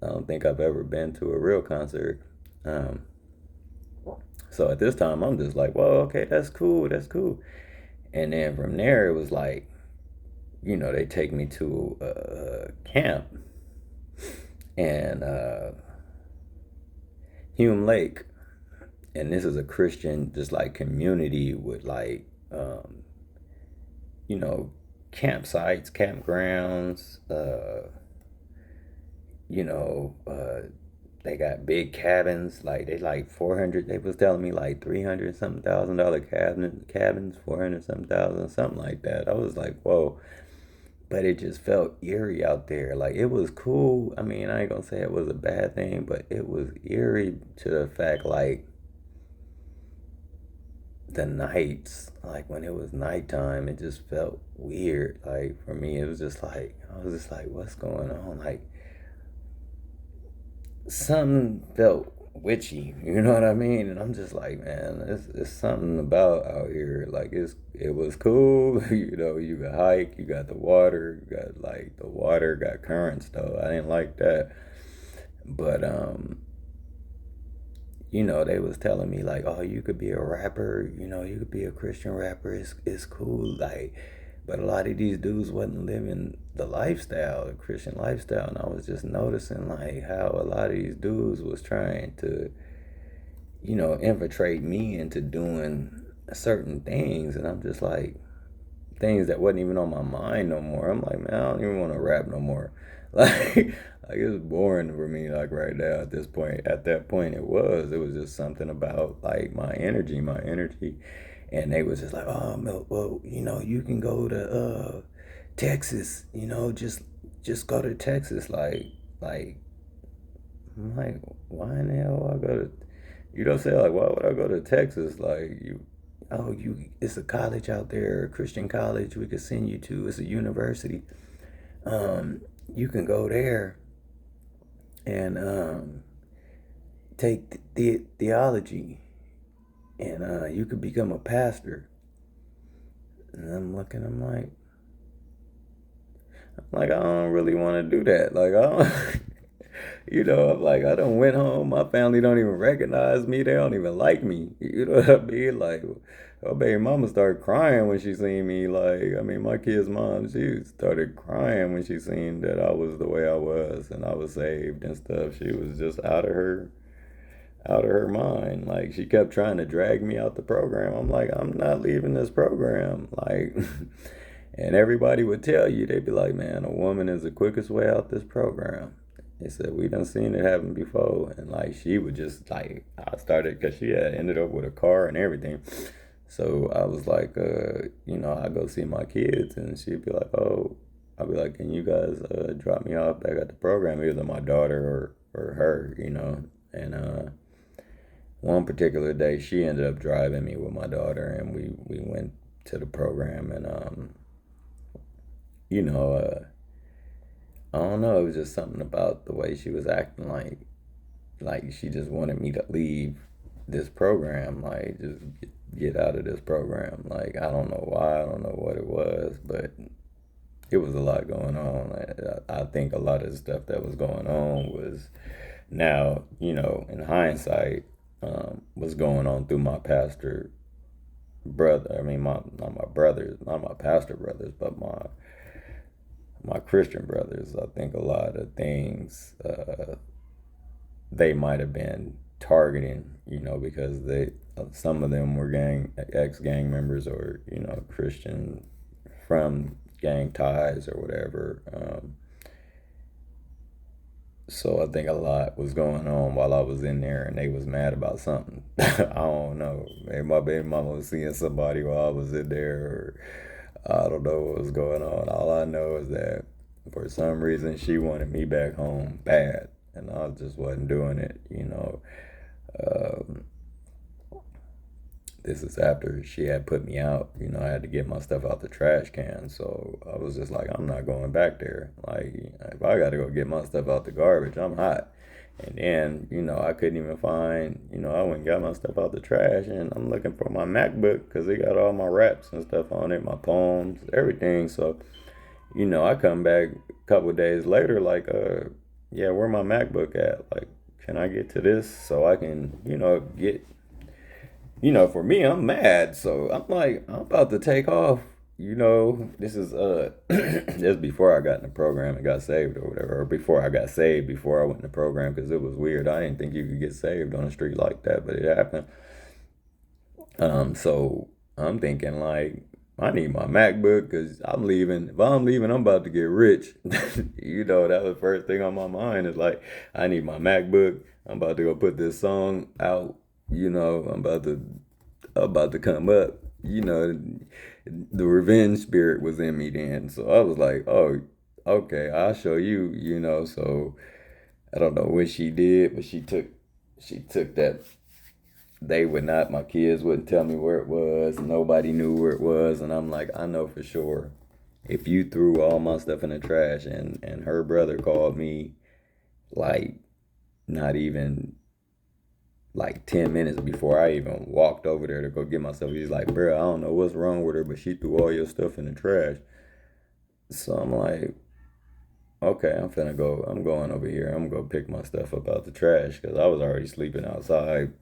I don't think I've ever been to a real concert. Um, so at this time, I'm just like, whoa, okay, that's cool, that's cool. And then from there, it was like, they take me to a camp and Hume Lake, and this is a Christian just like community with like you know campsites, campgrounds. You know, they got big cabins. Like they like 400. They was telling me like 300 something $1,000 cabins, 400 something thousand, something like that. I was like, whoa. But it just felt eerie out there. Like it was cool. I mean, I ain't gonna say it was a bad thing, but it was eerie to the fact like the nights, like when it was nighttime, it just felt weird. Like for me, it was just like I was just like, what's going on? Like something felt witchy, you know what I mean? And I'm just like, man, it's something about out here. Like it was cool, you got hike, you got the water, you got like the water got currents though. I didn't like that. But they was telling me like, oh, you could be a rapper, you could be a Christian rapper. It's cool, like, but a lot of these dudes wasn't living the lifestyle, the Christian lifestyle, and I was just noticing like how a lot of these dudes was trying to, infiltrate me into doing certain things, and I'm just like, things that wasn't even on my mind no more. I'm like, man, I don't even want to rap no more. Like it's boring for me. Like right now, at this point, at that point, it was just something about like my energy, and they was just like, oh, well, you can go to Texas. Just go to Texas. Like I'm like, why in the hell would I go to? Say like, why would I go to Texas? Like you. oh, it's a college out there, a Christian college we could send you to. It's a university. You can go there and take theology, and you could become a pastor. And I'm looking, I'm like, I don't really want to do that. Like, I don't, I'm like, I done went home. My family don't even recognize me. They don't even like me. You know what I mean? Like, oh, baby mama started crying when she seen me. Like, I mean, my kid's mom, she started crying when she seen that I was the way I was and I was saved and stuff. She was just out of her mind. Like, she kept trying to drag me out the program. I'm like, I'm not leaving this program. Like, and everybody would tell you, they'd be like, man, a woman is the quickest way out this program. They said, we done seen it happen before. And like, she would just like, I started, because she had ended up with a car and everything. So I was like, I go see my kids, and she'd be like, oh, I'll be like, can you guys drop me off back at the program, either my daughter or her, And one particular day, she ended up driving me with my daughter, and we went to the program, and you know, I don't know, it was just something about the way she was acting, like she just wanted me to leave this program, like just get out of this program. Like, I don't know why, I don't know what it was, but it was a lot going on. I think a lot of the stuff that was going on was now, in hindsight, was going on through my pastor brother. I mean, not my brothers, not my pastor brothers, but my Christian brothers. I think a lot of things they might have been targeting, because some of them were ex gang members, or Christian from gang ties or whatever. So I think a lot was going on while I was in there, and they was mad about something. I don't know. Maybe my baby mama was seeing somebody while I was in there, or I don't know what was going on. All I know is that for some reason she wanted me back home bad, and I just wasn't doing it. Um, this is after she had put me out. I had to get my stuff out the trash can. So I was just like, I'm not going back there. Like, if I got to go get my stuff out the garbage, I'm hot. And then, I couldn't even find, I went and got my stuff out the trash, and I'm looking for my MacBook because it got all my raps and stuff on it, my poems, everything. So, I come back a couple of days later, like, yeah, where my MacBook at? Like, can I get to this so I can, get for me, I'm mad. So I'm like, I'm about to take off. This is this before I got in the program and got saved or whatever, or before I got saved before I went in the program, because it was weird. I didn't think you could get saved on the street like that, but it happened. So I'm thinking like, I need my MacBook because I'm leaving. If I'm leaving, I'm about to get rich. That was the first thing on my mind is like, I need my MacBook. I'm about to go put this song out. I'm about to come up. The revenge spirit was in me then. So I was like, oh, okay, I'll show you. So I don't know what she did, but she took that. My kids wouldn't tell me where it was. Nobody knew where it was. And I'm like, I know for sure. If you threw all my stuff in the trash, and her brother called me, like, not even like 10 minutes before I even walked over there to go get my stuff. He's like, bro, I don't know what's wrong with her, but she threw all your stuff in the trash. So I'm like, okay, I'm going over here. I'm gonna go pick my stuff up out the trash because I was already sleeping outside,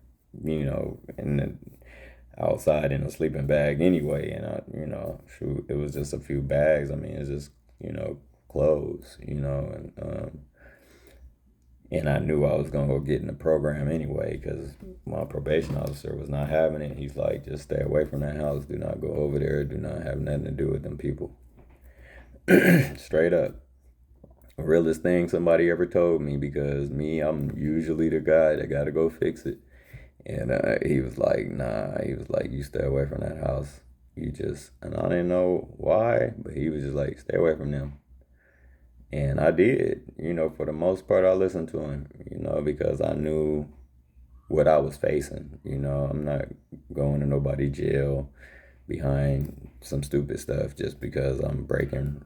outside in a sleeping bag anyway. And shoot, it was just a few bags. I mean, it's just, clothes, and I knew I was gonna go get in the program anyway because my probation officer was not having it. He's like, just stay away from that house. Do not go over there. Do not have nothing to do with them people. Straight up. Realest thing somebody ever told me, because I'm usually the guy that gotta go fix it. And he was like, nah, he was like, you stay away from that house. And I didn't know why, but he was just like, stay away from them. And I did, for the most part, I listened to him, because I knew what I was facing. I'm not going to nobody jail behind some stupid stuff just because I'm breaking,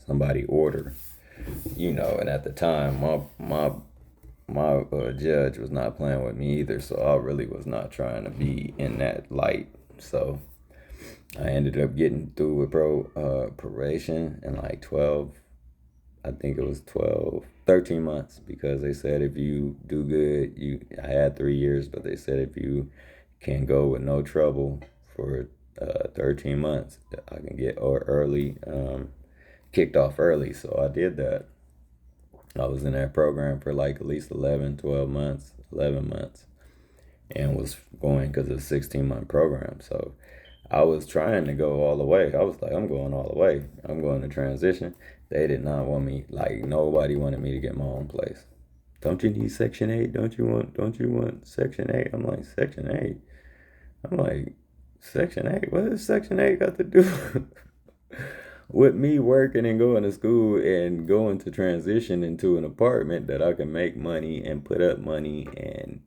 somebody order. And at the time, my judge was not playing with me either, so I really was not trying to be in that light. So I ended up getting through with probation in like 12, I think it was 12, 13 months, because they said if you do good, I had 3 years, but they said if you can go with no trouble for 13 months, I can get or early, kicked off early. So I did that. I was in that program for like at least 11, 12 months, 11 months, and was going because it's a 16-month program. So I was trying to go all the way. I was like, I'm going all the way. I'm going to transition. They did not want me, like nobody wanted me to get my own place. Don't you need Section 8? Don't you want Section 8? I'm like, Section 8? I'm like, Section 8? What does Section 8 got to do with me working and going to school and going to transition into an apartment that I can make money and put up money and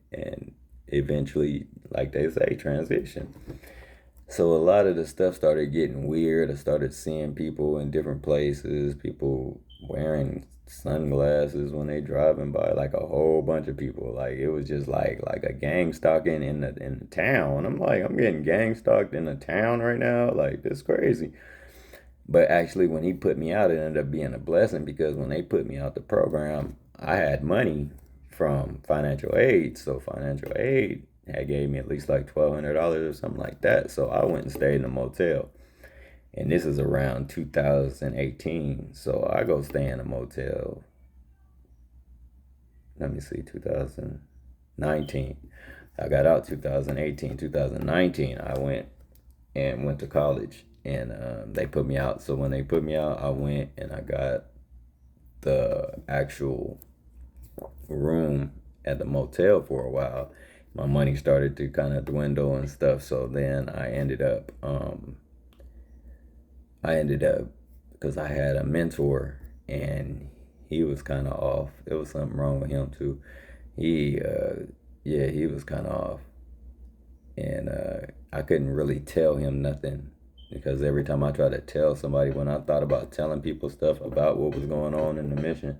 eventually, like they say, transition. So a lot of the stuff started getting weird. I started seeing people in different places, people wearing sunglasses when they driving by, like a whole bunch of people. Like it was just like a gang stalking in the town. I'm like, I'm getting gang stalked in the town right now. Like this crazy. But actually, when he put me out, it ended up being a blessing because when they put me out the program, I had money from financial aid. So financial aid had gave me at least like $1,200 or something like that. So I went and stayed in a motel. And this is around 2018. So I go stay in a motel. Let me see, 2019. I got out 2018, 2019. I went to college and they put me out. So when they put me out, I went and I got the actual room at the motel for a while. My money started to kind of dwindle and stuff. So then I ended up because I had a mentor and he was kind of off. There was something wrong with him too. Yeah, he was kind of off, and I couldn't really tell him nothing because every time I tried to tell somebody, when I thought about telling people stuff about what was going on in the mission,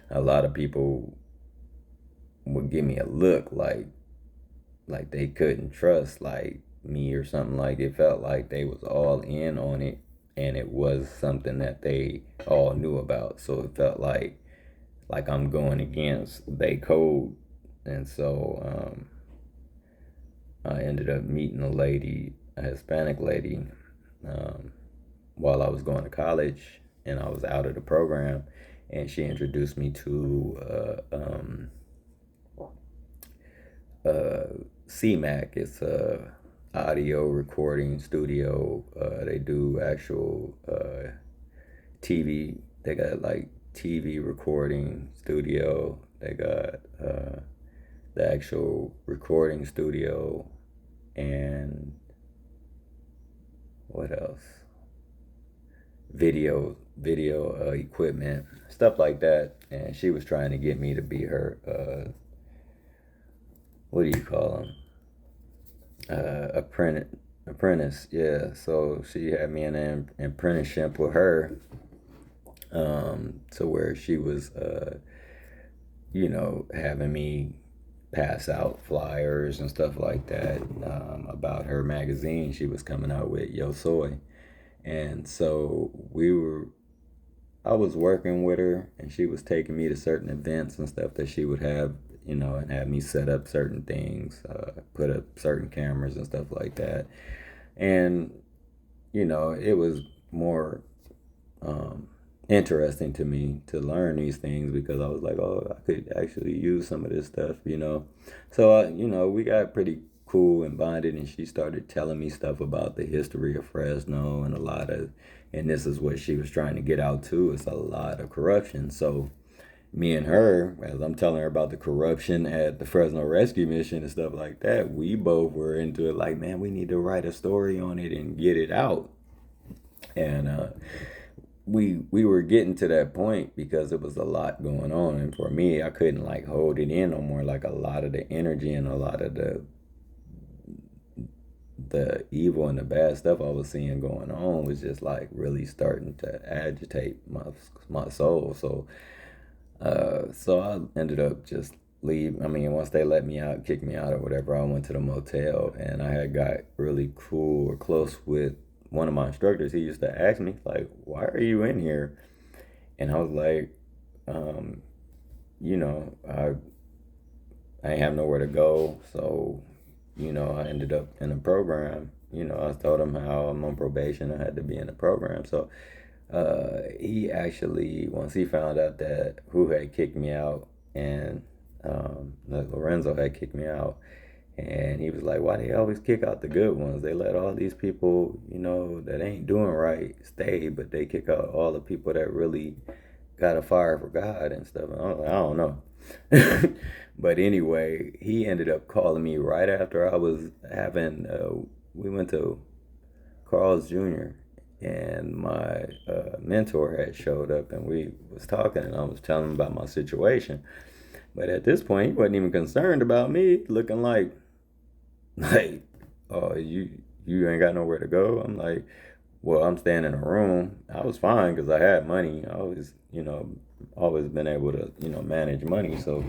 a lot of people would give me a look like they couldn't trust like me or something. Like it felt like they was all in on it and it was something that they all knew about. So it felt like I'm going against they code. And so I ended up meeting a lady, a Hispanic lady, um, while I was going to college and I was out of the program, and she introduced me to uh, CMAC. It's a audio recording studio. They do actual TV. They got like TV recording studio. They got the actual recording studio, and what else? Video equipment, stuff like that. And she was trying to get me to be her what do you call them? Apprentice. Yeah. So she had me in an apprenticeship with her, to where she was having me pass out flyers and stuff like that, about her magazine she was coming out with, Yo Soy. And so I was working with her, and she was taking me to certain events and stuff that she would have, and have me set up certain things, put up certain cameras and stuff like that. And, it was more um, interesting to me to learn these things because I was like, oh, I could actually use some of this stuff. So, we got pretty cool and bonded, and she started telling me stuff about the history of Fresno and this is what she was trying to get out too. It's a lot of corruption. So, me and her, as I'm telling her about the corruption at the Fresno Rescue Mission and stuff like that, we both were into it like, man, we need to write a story on it and get it out. And we were getting to that point because it was a lot going on, and for me, I couldn't like hold it in no more. Like a lot of the energy and a lot of the evil and the bad stuff I was seeing going on was just like really starting to agitate my soul. So I ended up just leave. I mean, once they let me out, kicked me out or whatever, I went to the motel, and I had got really cool or close with one of my instructors. He used to ask me like, "Why are you in here?" And I was like, um, you know, I ain't have nowhere to go, so I ended up in a program. I told him how I'm on probation. I had to be in the program. So he actually, once he found out that who had kicked me out and that Lorenzo had kicked me out, and he was like, "Why they always kick out the good ones? They let all these people, that ain't doing right stay, but they kick out all the people that really got a fire for God and stuff." And I was like, I don't know. But anyway, he ended up calling me right after I was having, we went to Carl's Jr. and my mentor had showed up and we was talking and I was telling him about my situation. But at this point, he wasn't even concerned about me looking like, oh, you ain't got nowhere to go. I'm like, well, I'm staying in a room. I was fine because I had money. I always, always been able to, manage money. So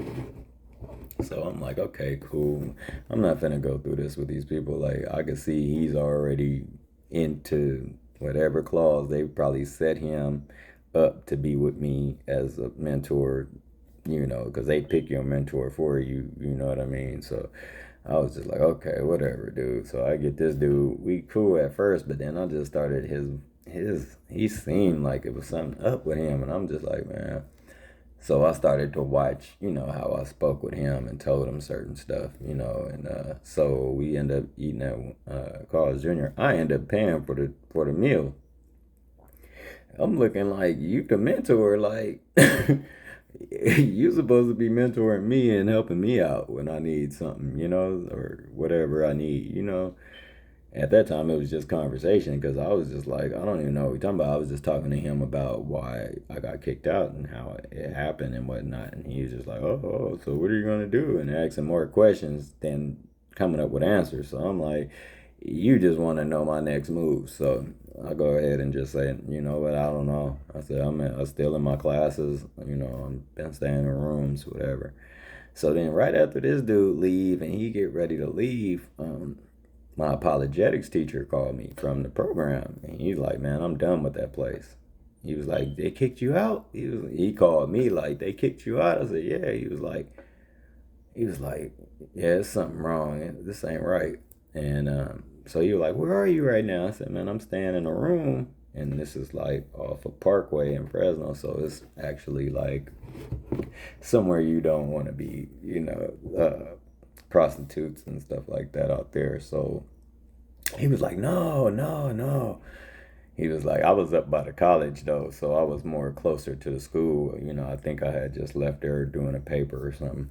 I'm like, okay, cool. I'm not finna go through this with these people. Like, I could see he's already into whatever clause they probably set him up to be with me as a mentor, because they pick your mentor for you, you know what I mean? So I was just like, okay, whatever, dude. So I get this dude. We cool at first, but then I just started he seemed like it was something up with him, and I'm just like, man. So I started to watch, how I spoke with him and told him certain stuff, and so we end up eating at Carl's Jr. I end up paying for the meal. I'm looking like you the mentor, like you supposed to be mentoring me and helping me out when I need something, or whatever I need. At that time, it was just conversation because I was just like, I don't even know what we're talking about. I was just talking to him about why I got kicked out and how it happened and whatnot. And he was just like, oh, so what are you going to do? And asking more questions than coming up with answers. So I'm like, you just want to know my next move. So I go ahead and just say, you know what, I don't know. I said, I'm still in my classes. I'm been staying in rooms, whatever. So then right after this dude leave and he get ready to leave, my apologetics teacher called me from the program and he's like, man, I'm done with that place. He was like, they kicked you out? He called me like, they kicked you out? I said, yeah. He was like, yeah, it's something wrong. This ain't right. And so he was like, where are you right now? I said, man, I'm staying in a room. And this is like off of Parkway in Fresno. So it's actually like somewhere you don't want to be, prostitutes and stuff like that out there. So he was like, no, no, no. He was like, I was up by the college though, so I was more closer to the school. I think I had just left there doing a paper or something.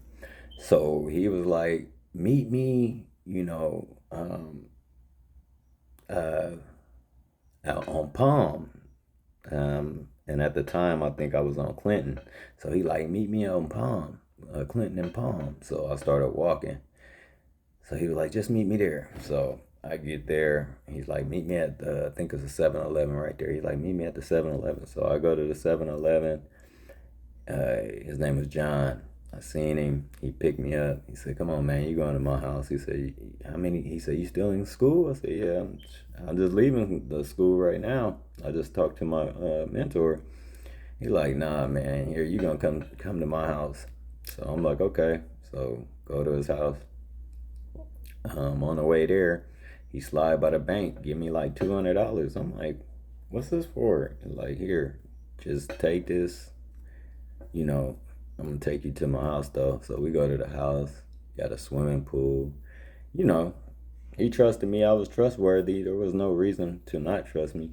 So he was like, meet me, uh, out on Palm. And at the time, I think I was on Clinton. So he like, meet me on Palm, Clinton and Palm. So I started walking. So he was like, just meet me there. So I get there. He's like, meet me at I think it's a 7-Eleven right there. He's like, meet me at the 7-Eleven. So I go to the 7-Eleven. His name was John. I seen him. He picked me up. He said, come on, man, you going to my house. He said, how many? He said, you still in school? I said, yeah, I'm just leaving the school right now. I just talked to my mentor. He like, nah, man, here, you going to come to my house. So I'm like, okay. So go to his house. On the way there, he slide by the bank, give me like $200. I'm like, what's this for? He's like, here, just take this. You know, I'm gonna take you to my house though. So we go to the house, got a swimming pool. You know, he trusted me. I was trustworthy. There was no reason to not trust me.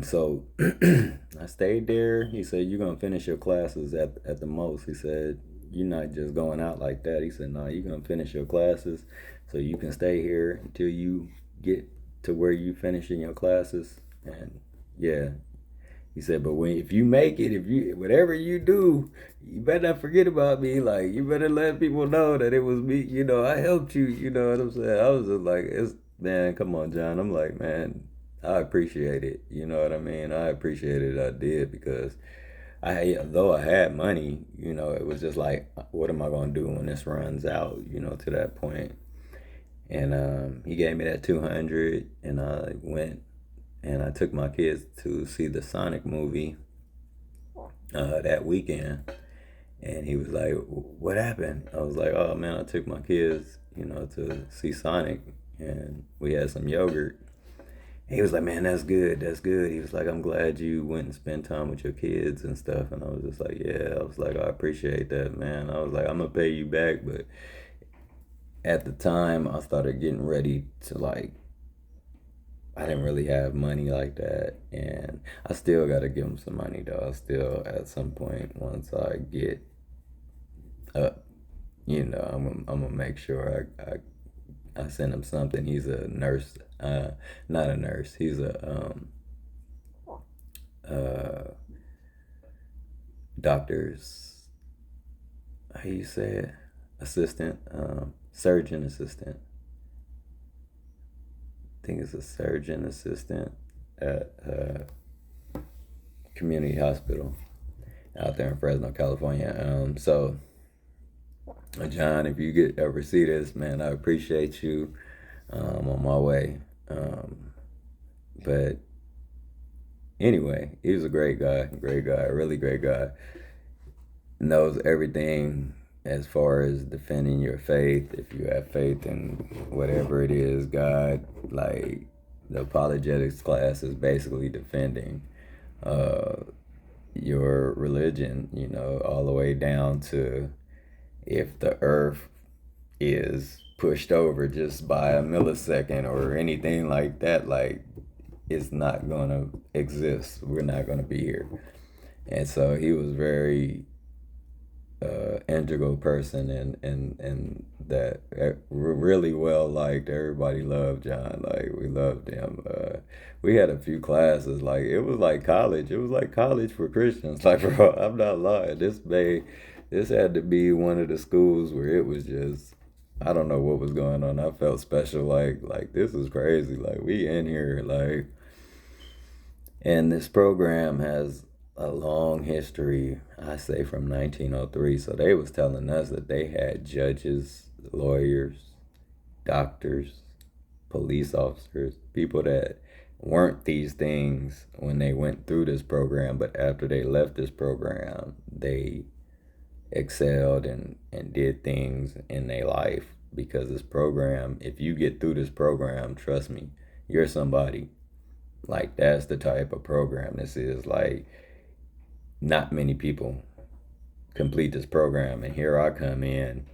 So I stayed there. He said, you're gonna finish your classes at the most. He said, you're not just going out like that. He said, no, you're gonna finish your classes so you can stay here until you get to where you finishing your classes. And yeah, He said, but when if you make it, if you whatever you do, you better not forget about me. Like you better let people know that it was me. You know, I helped you. You know what I'm saying? I was just like, it's man, come on, John. I'm like, man, I appreciate it. You know what I mean? I appreciate it. I did because though I had money, you know, it was just like, what am I gonna do when this runs out? You know, to that point. And he gave me that 200, and I went and I took my kids to see the Sonic movie that weekend. And he was like, "What happened?" I was like, "Oh man, I took my kids, you know, to see Sonic, and we had some yogurt." He was like, "Man, that's good. That's good." He was like, "I'm glad you went and spent time with your kids and stuff." And I was just like, "Yeah." I was like, "I appreciate that, man." I was like, "I'm gonna pay you back," but at the time, I started getting ready to like. I didn't really have money like that, and I still got to give him some money though. I still, at some point, once I get up, you know, I'm gonna make sure I send him something. He's a nurse, not a nurse. He's a uh, doctor's, how you say it, assistant, surgeon assistant. I think it's a surgeon assistant at community hospital out there in Fresno, California. So John, if you get ever see this, man, I appreciate you. On my way. But anyway, he was a great guy, really great guy. Knows everything as far as defending your faith. If you have faith in whatever it is, God, like the apologetics class is basically defending uh, your religion, you know, all the way down to if the earth is pushed over just by a millisecond or anything like that, like it's not gonna exist. We're not gonna be here. And so he was very integral person, and that really well liked. Everybody loved John. Like we loved him. We had a few classes. Like it was like college. It was like college for Christians. Like bro, I'm not lying. This had to be one of the schools where it was just. I don't know what was going on. I felt special. Like this is crazy. Like we in here. Like and this program has a long history, I say from 1903. So they was telling us that they had judges, lawyers, doctors, police officers, people that weren't these things when they went through this program, but after they left this program, they excelled and did things in their life because this program, if you get through this program, trust me, you're somebody. Like that's the type of program this is. Like not many people complete this program, and here I come in,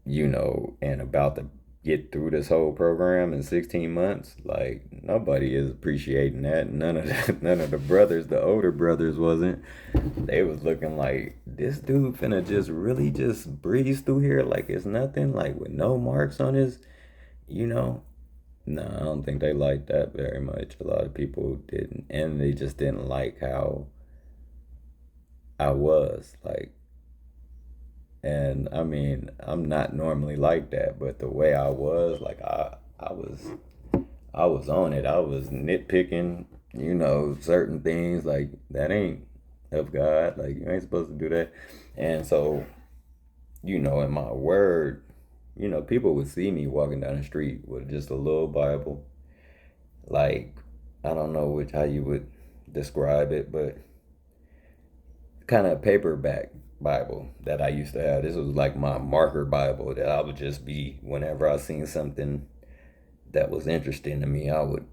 you know, and about to get through this whole program in 16 months. Like nobody is appreciating that. None of the brothers, the older brothers wasn't. They was looking like this dude finna just really just breeze through here like it's nothing, like with no marks on his, you know. No, I don't think they liked that very much. A lot of people didn't, and they just didn't like how I was like. And I mean, I'm not normally like that, but the way I was, like I was on it. I was nitpicking, you know, certain things like that ain't of God. Like you ain't supposed to do that. And so, you know, in my word, you know, people would see me walking down the street with just a little Bible. Like I don't know which how you would describe it, but kind of paperback Bible that I used to have. This was like my marker Bible that I would just be whenever I seen something that was interesting to me, I would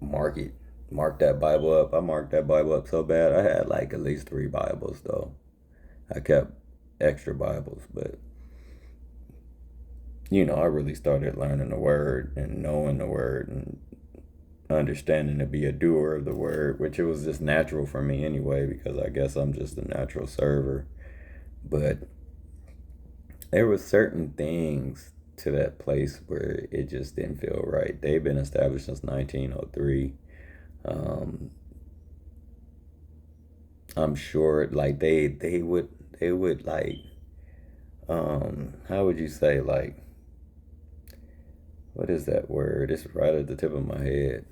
mark it, mark that Bible up. I marked that Bible up so bad. I had like at least three Bibles though. I kept extra Bibles, but you know, I really started learning the word and knowing the word and understanding to be a doer of the word, which it was just natural for me anyway, because I guess I'm just a natural server. But there was certain things to that place where it just didn't feel right. They've been established since 1903. Um, I'm sure like they would like how would you say like what is that word? It's right at the tip of my head.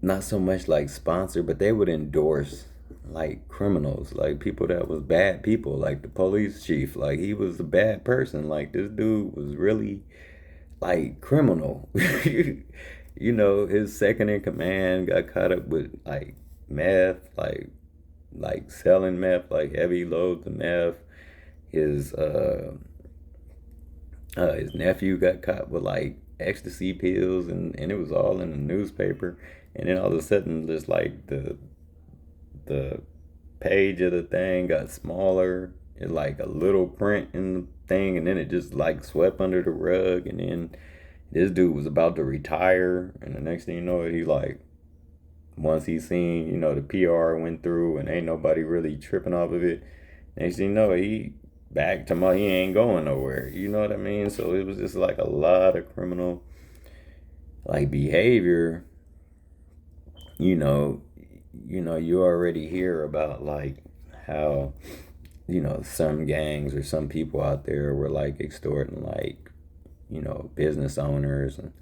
Not so much like sponsor, but they would endorse like criminals, like people that was bad people, like the police chief. Like he was a bad person. Like this dude was really like criminal. You know, his second in command got caught up with like meth, like selling meth, like heavy loads of meth. His his nephew got caught with like ecstasy pills, and it was all in the newspaper. And then all of a sudden, just like the page of the thing got smaller. It like a little print in the thing, and then it just like swept under the rug. And then this dude was about to retire, and the next thing you know, he like once he seen the PR went through, and ain't nobody really tripping off of it. Next thing you know, he back to my he ain't going nowhere. You know what I mean? So it was just like a lot of criminal like behavior. You know, you already hear about like how some gangs or some people out there were like extorting like business owners and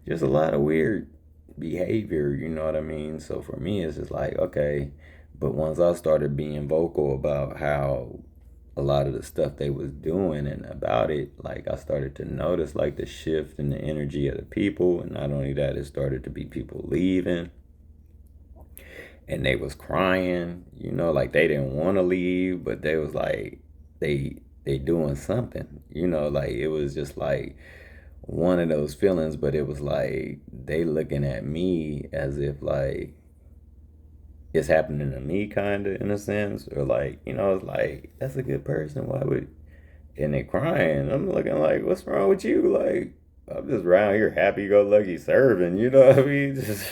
just a lot of weird behavior, you know what I mean? So for me, it's just like, okay, but once I started being vocal about how a lot of the stuff they was doing and about it, like I started to notice like the shift in the energy of the people. And not only that, it started to be people leaving and they was crying, like they didn't want to leave, but they was like, they doing something, like it was just like, one of those feelings, but it was like they looking at me as if like it's happening to me, kind of in a sense, or like it's like that's a good person. Why would and they crying? I'm looking like, what's wrong with you? Like I'm just around here happy go lucky serving, you know what I mean? Just,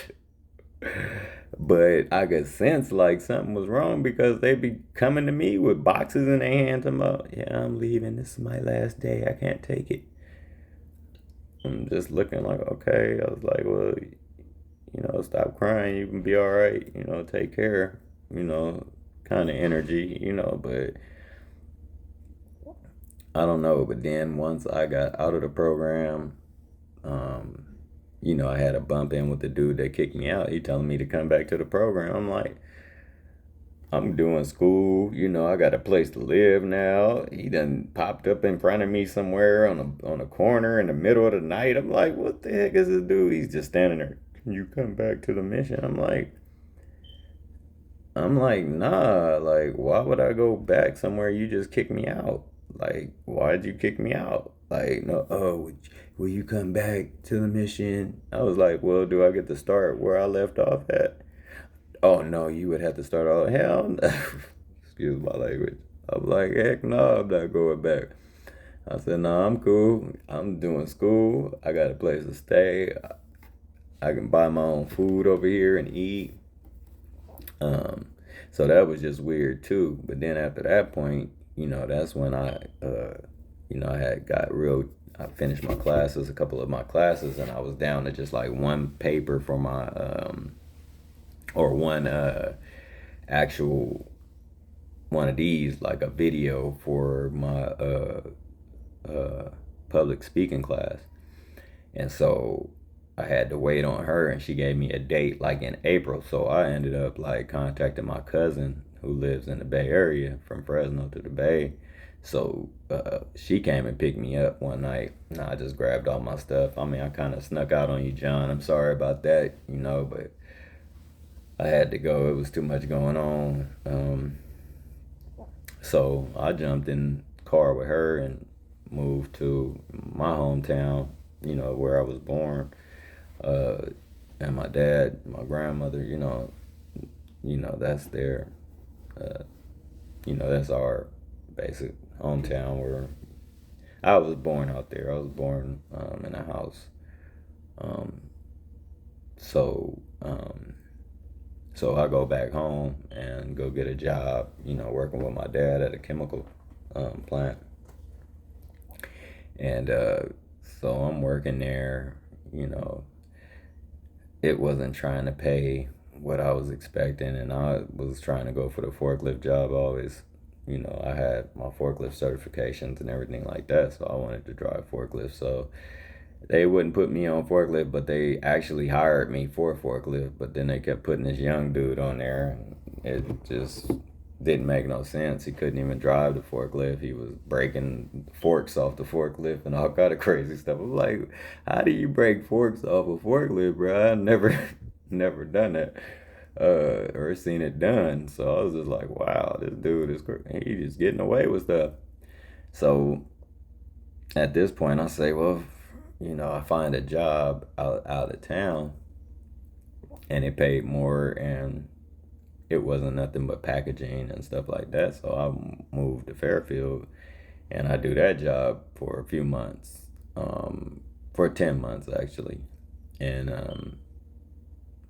but I could sense like something was wrong because they be coming to me with boxes in their hands. I'm about, yeah, I'm leaving. This is my last day. I can't take it. I'm just looking like, okay. I was like, well, stop crying. You can be all right. Take care. You know, kind of energy. But I don't know. But then once I got out of the program, um, I had a bump in with the dude that kicked me out. He telling me to come back to the program. I'm like, I'm doing school. I got a place to live now. He done popped up in front of me somewhere on a corner in the middle of the night. I'm like, what the heck is this dude? He's just standing there. Can you come back to the mission? I'm like, nah. Like, why would I go back somewhere you just kicked me out? Like, why did you kick me out? Like, no. Oh, will you come back to the mission? I was like, well, do I get to start where I left off at? Oh no, you would have to start all hell. No. Excuse my language. I'm like, heck no, I'm not going back. I said, no, I'm cool. I'm doing school. I got a place to stay. I can buy my own food over here and eat. Um, so that was just weird too. But then after that point, that's when I had got real. I finished my classes, a couple of my classes, and I was down to just like one paper for my or one actual one of these, like a video for my uh, public speaking class. And so I had to wait on her, and she gave me a date like in April. So I ended up like contacting my cousin who lives in the Bay Area from Fresno to the Bay. So she came and picked me up one night, and I just grabbed all my stuff. I mean, I kind of snuck out on you, John. I'm sorry about that, but I had to go. It was too much going on. So I jumped in the car with her and moved to my hometown, where I was born. Uh, and my dad, my grandmother, that's their, uh, that's our basic hometown where I was born out there. I was born in a house. Um, so, um, so I go back home and go get a job, working with my dad at a chemical plant. And so I'm working there, you know, it wasn't trying to pay what I was expecting, and I was trying to go for the forklift job. Always, I had my forklift certifications and everything like that, so I wanted to drive forklift. So they wouldn't put me on forklift, but they actually hired me for forklift. But then they kept putting this young dude on there, and it just didn't make no sense. He couldn't even drive the forklift. He was breaking forks off the forklift and all kind of crazy stuff. I'm like, how do you break forks off a forklift, bro? I never, never done that, or seen it done. So I was just like, wow, this dude is he just getting away with stuff. So at this point, I say, well, I find a job out of town, and it paid more, and it wasn't nothing but packaging and stuff like that. So I moved to Fairfield, and I do that job for a few months, for 10 months actually, and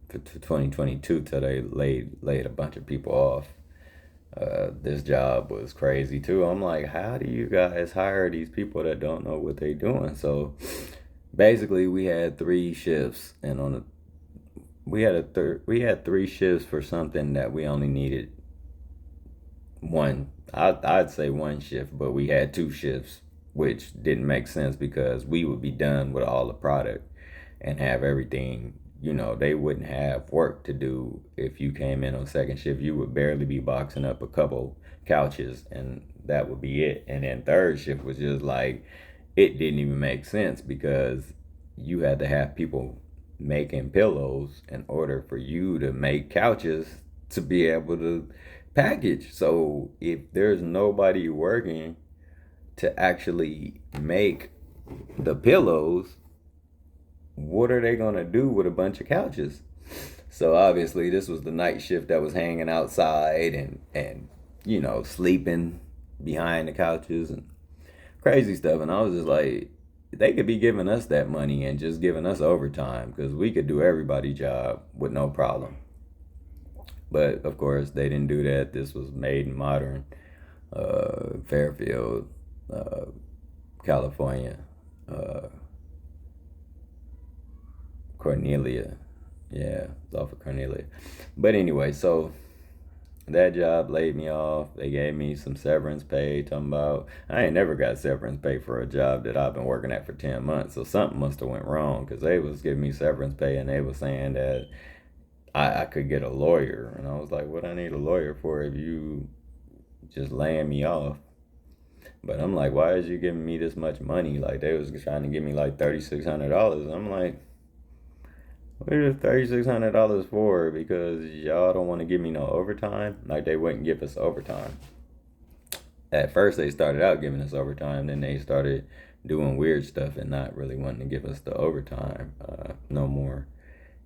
for 2022 till they laid a bunch of people off. This job was crazy too. I'm like, how do you guys hire these people that don't know what they're doing? So basically, we had three shifts, and we had three shifts for something that we only needed one. I'd say one shift, but we had two shifts, which didn't make sense because we would be done with all the product and have everything. They wouldn't have work to do if you came in on second shift. You would barely be boxing up a couple couches, and that would be it. And then third shift was just like, it didn't even make sense because you had to have people making pillows in order for you to make couches to be able to package. So if there's nobody working to actually make the pillows, what are they gonna do with a bunch of couches? So obviously this was the night shift that was hanging outside and sleeping behind the couches and crazy stuff. And I was just like, they could be giving us that money and just giving us overtime because we could do everybody's job with no problem. But of course, they didn't do that. This was made in modern Fairfield, uh, California, uh, Cornelia. Yeah, it's off of Cornelia. But anyway, so that job laid me off. They gave me some severance pay. Talking about I ain't never got severance pay for a job that I've been working at for 10 months. So something must have went wrong because they was giving me severance pay and they was saying that I could get a lawyer, and I was like, what I need a lawyer for if you just laying me off? But I'm like, why is you giving me this much money? Like they was trying to give me like $3,600. I'm like, what is $3,600 for? Because y'all don't want to give me no overtime. Like they wouldn't give us overtime. At first they started out giving us overtime, then they started doing weird stuff and not really wanting to give us the overtime no more.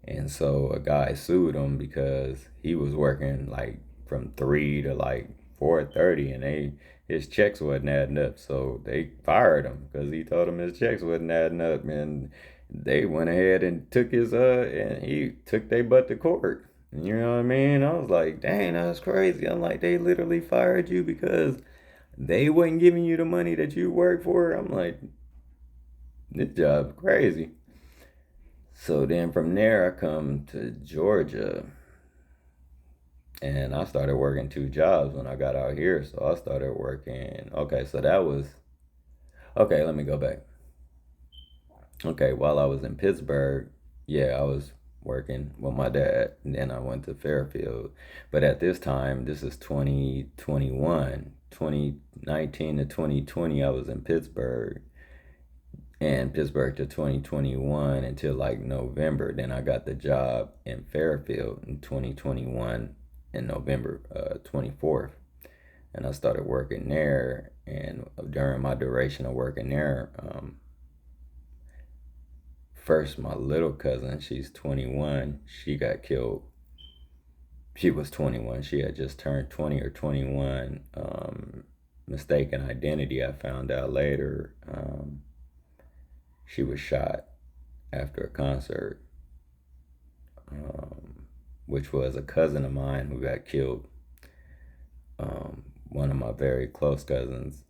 And so a guy sued him because he was working like from 3 to like 4:30, and his checks wasn't adding up. So they fired him because he told him his checks wasn't adding up, and they went ahead and took his and he took their butt to court. You know what I mean? I was like, dang, that's crazy. I'm like, they literally fired you because they wasn't giving you the money that you worked for. I'm like, this job's crazy. So then from there, I come to Georgia, and I started working two jobs when I got out here. So I started working. Okay, so that was okay. Let me go back. Okay, while I was in Pittsburgh, yeah, I was working with my dad, and then I went to Fairfield. But at this time, this is 2021, 2019 to 2020, I was in Pittsburgh, and Pittsburgh to 2021 until like November. Then I got the job in Fairfield in 2021 in November 24th. And I started working there. And during my duration of working there, first, my little cousin, she's 21, she got killed. She was 21. She had just turned 20 or 21. Mistaken identity, I found out later. She was shot after a concert, um, which was a cousin of mine who got killed. One of my very close cousins.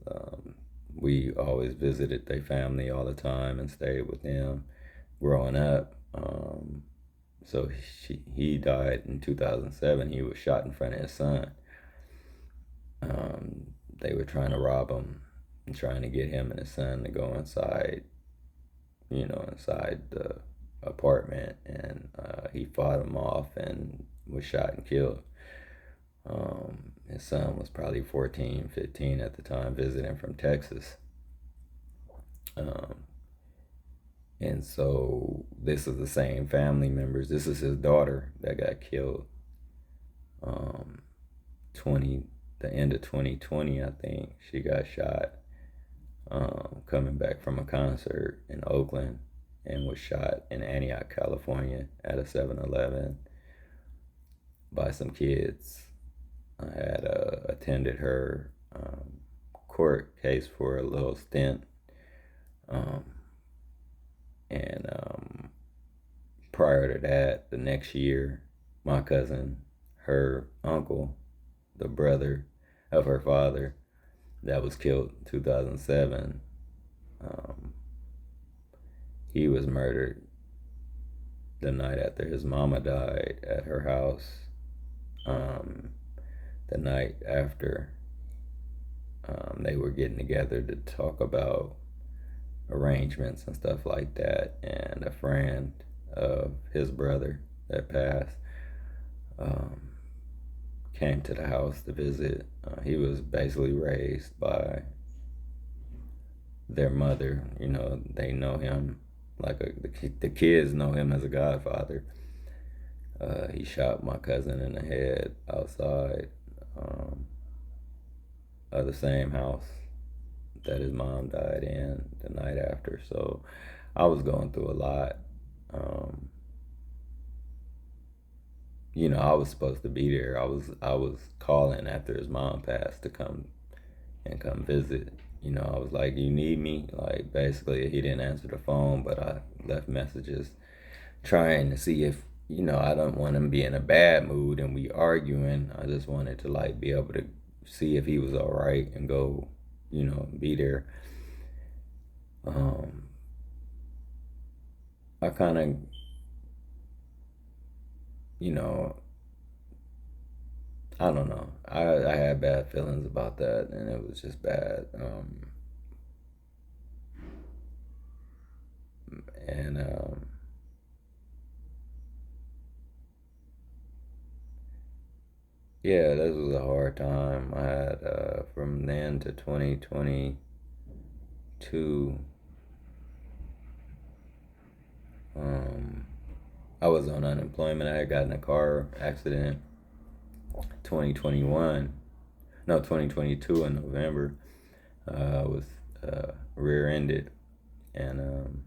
We always visited their family all the time and stayed with them growing up. So he died in 2007. He was shot in front of his son. They were trying to rob him and trying to get him and his son to go inside, inside the apartment, and he fought him off and was shot and killed. His son was probably 14, 15 at the time, visiting from Texas. Um, and so this is the same family members. This is his daughter that got killed. Um, 20, the end of 2020, I think she got shot coming back from a concert in Oakland, and was shot in Antioch, California at a 7-Eleven by some kids. I had attended her court case for a little stint. Um, and Prior to that, the next year, my cousin, her uncle, the brother of her father that was killed in 2007, um, he was murdered the night after his mama died at her house. Um, the night after, they were getting together to talk about arrangements and stuff like that. And a friend of his brother that passed um, came to the house to visit. He was basically raised by their mother. They know him the kids know him as a godfather. He shot my cousin in the head outside um, of the same house that his mom died in the night after. So I was going through a lot. Um, I was supposed to be there. I was calling after his mom passed to come visit. I was like, "You need me?" Like, basically, he didn't answer the phone, but I left messages trying to see if I don't want him to be in a bad mood and we arguing. I just wanted to like be able to see if he was all right and go, be there. Um, I kind of, you know, I don't know. I had bad feelings about that, and it was just bad. And Yeah, this was a hard time. I had from then to 2022. Um, I was on unemployment. I had gotten a car accident 2021. No, 2022 in November. I was rear-ended and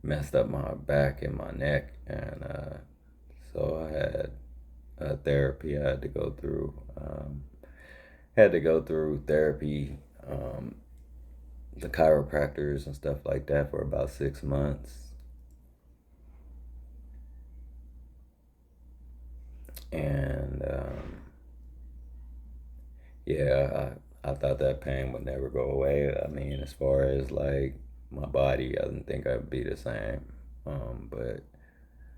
messed up my back and my neck, and so I had therapy. I had to go through. Had to go through therapy, um, the chiropractors and stuff like that for about 6 months, and yeah, I thought that pain would never go away. I mean, as far as like my body, I didn't think I'd be the same, but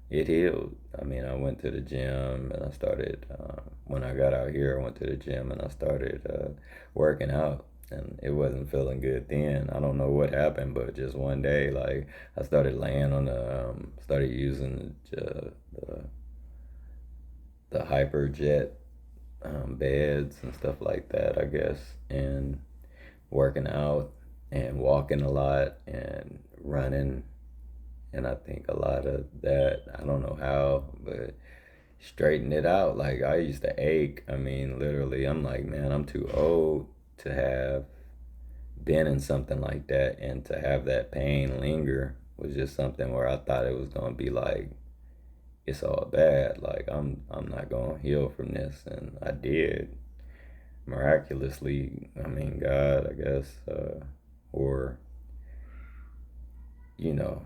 it healed. I mean, I went to the gym and I started, when I got out here, I went to the gym and I started working out. And it wasn't feeling good then. I don't know what happened, but just one day, like, I started laying on started using the Hyperjet beds and stuff like that, I guess, and working out and walking a lot and running. And I think a lot of that, I don't know how, but straighten it out. Like, I used to ache. I mean, literally, I'm like, man, I'm too old to have been in something like that, and to have that pain linger was just something where I thought it was gonna be like it's all bad. Like, I'm not gonna heal from this, and I did miraculously. I mean, God, I guess, or you know,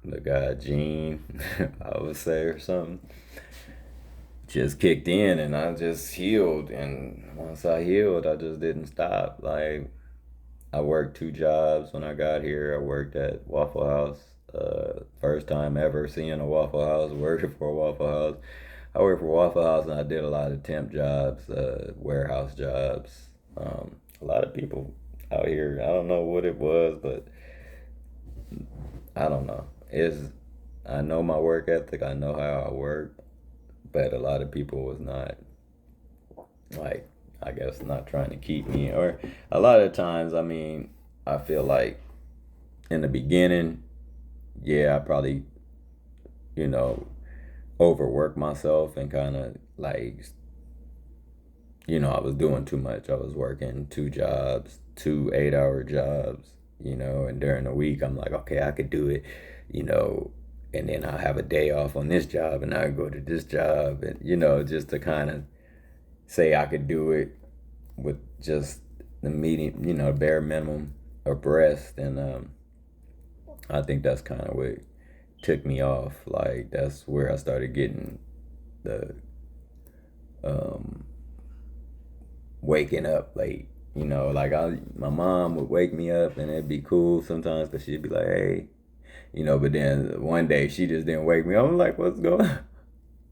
the guy Gene, I would say, or something, just kicked in, and I just healed. And once I healed, I just didn't stop. Like, I worked two jobs when I got here. I worked at Waffle House First time ever seeing a Waffle House, working for a Waffle House. I worked for Waffle House and I did a lot of temp jobs, warehouse jobs. A lot of people out here, I don't know what it was, but I don't know. I know my work ethic, I know how I work, but a lot of people was not like, I guess not trying to keep me, or a lot of times, I mean, I feel like in the beginning, yeah, I probably, you know, overwork myself and kind of like, I was doing too much. I was working two jobs, 2 8-hour jobs, and during the week, I'm like, okay, I could do it, you know, and then I'll have a day off on this job and I go to this job and, just to kind of say I could do it with just the medium, bare minimum of rest. And I think that's kind of what took me off. Like, that's where I started getting the um, waking up late. Like my mom would wake me up and it'd be cool sometimes because she'd be like, hey, but then one day she just didn't wake me up. I'm like, what's going on?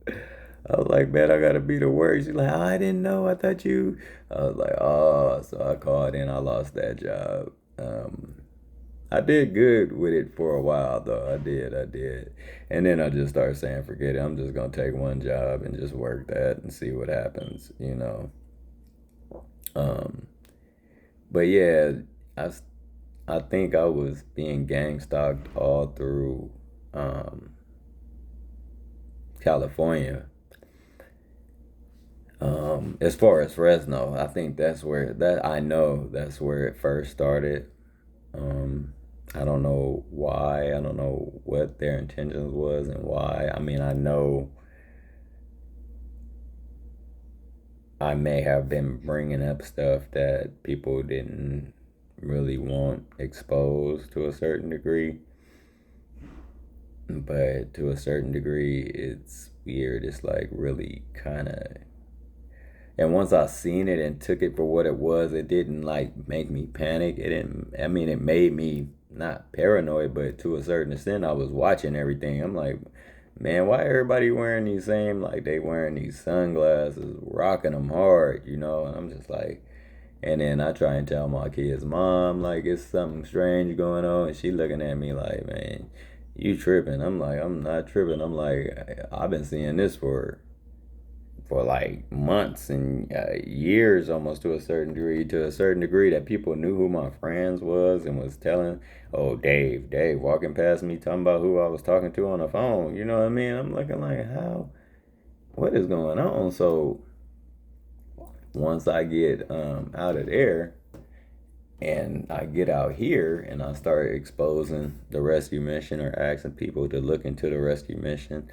I was like, man, I gotta be to work. She's like, oh, I didn't know. I thought you. I was like, oh, so I called in. I lost that job. I did good with it for a while though. I did. And then I just started saying, forget it. I'm just gonna take one job and just work that and see what happens. Um, but yeah, I, I think I was being gang stalked all through um, California. As far as Fresno, I think I know that's where it first started. Um, I don't know why. I don't know what their intentions was and why. I mean, I know I may have been bringing up stuff that people didn't really want exposed to a certain degree, but to a certain degree, it's weird. It's like really kind of. And once I seen it and took it for what it was, it didn't like make me panic. It didn't. I mean, it made me not paranoid, but to a certain extent, I was watching everything. I'm like, man, why everybody wearing these same like they wearing these sunglasses, rocking them hard, And I'm just like, and then I try and tell my kids, mom, like it's something strange going on, and she looking at me like, man, you tripping? I'm like, I'm not tripping. I'm like, I've been seeing this for like months and years almost to a certain degree that people knew who my friends was and was telling, oh, Dave walking past me talking about who I was talking to on the phone. You know what I mean? I'm looking like, how, what is going on? So once I get out of there and I get out here and I start exposing the rescue mission or asking people to look into the rescue mission,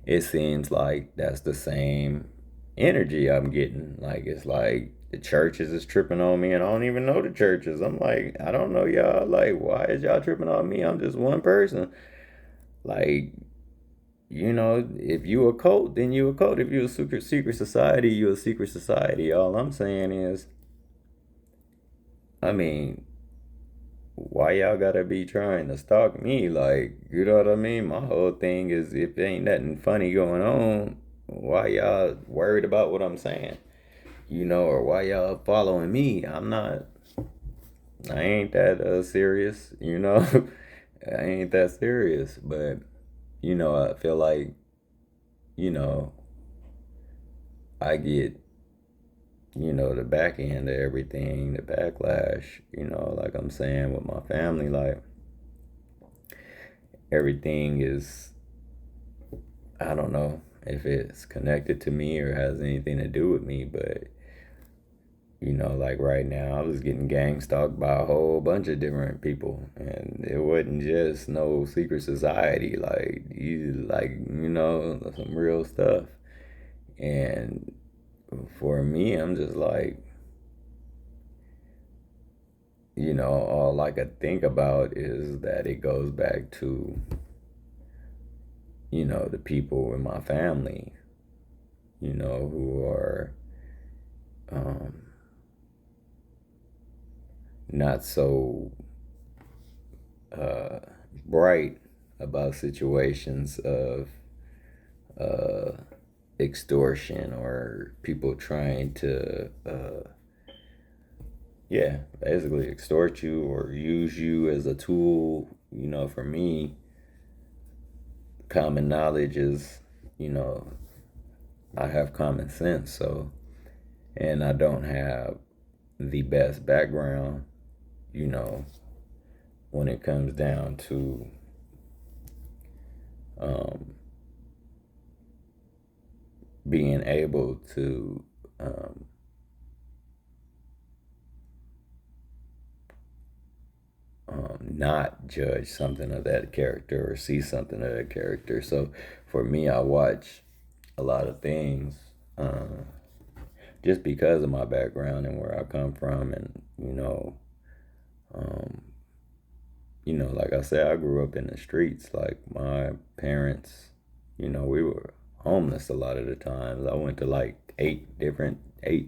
it seems like that's the same energy I'm getting. Like it's like the churches is tripping on me and I don't even know the churches. I'm like, I don't know y'all. Like, why is y'all tripping on me? I'm just one person. Like, if you a cult, then you a cult. If you a secret society, you a secret society. All I'm saying is, I mean, why y'all gotta be trying to stalk me? Like, you know what I mean? My whole thing is if there ain't nothing funny going on, why y'all worried about what I'm saying? Or why y'all following me? I ain't that serious. I ain't that serious. But, I feel like, you know, I get, the back end of everything, the backlash, like I'm saying with my family, like everything is, I don't know if it's connected to me or has anything to do with me, but like right now, I was getting gang stalked by a whole bunch of different people, and it wasn't just no secret society, like some real stuff. And for me, I'm just like, all I could think about is that it goes back to, the people in my family, who are um, not so uh, bright about situations of uh, extortion or people trying to, yeah, basically extort you or use you as a tool. For me, common knowledge is, you know, I have common sense, so, and I don't have the best background, you know, when it comes down to um, being able to um, not judge something of that character or see something of that character. So for me, I watch a lot of things just because of my background and where I come from, and um, like I said, I grew up in the streets. Like my parents, we were homeless a lot of the times. I went to like 8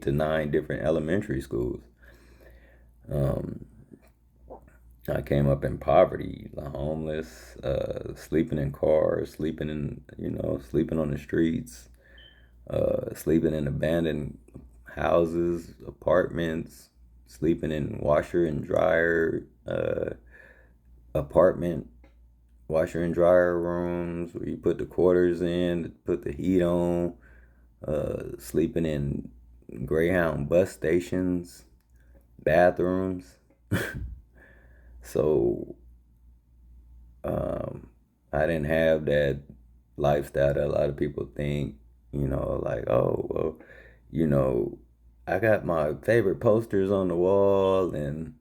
to 9 different elementary schools. Um, I came up in poverty, homeless, sleeping in cars, sleeping on the streets, sleeping in abandoned houses, apartments, sleeping in washer and dryer apartment, washer and dryer rooms where you put the quarters in, to put the heat on, sleeping in Greyhound bus stations, bathrooms. So I didn't have that lifestyle that a lot of people think, like, oh, well, you know, I got my favorite posters on the wall and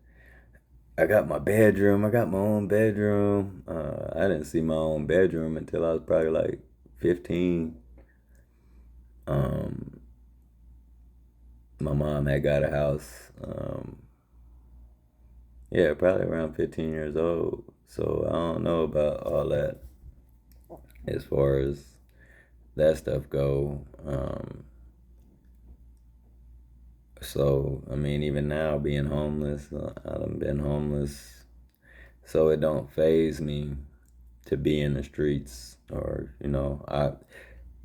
I got my bedroom. I got my own bedroom. I didn't see my own bedroom until I was probably like 15. Um, my mom had got a house. Yeah, probably around 15 years old. So I don't know about all that as far as that stuff go. So I mean, even now being homeless, I've been homeless, so it don't phase me to be in the streets. Or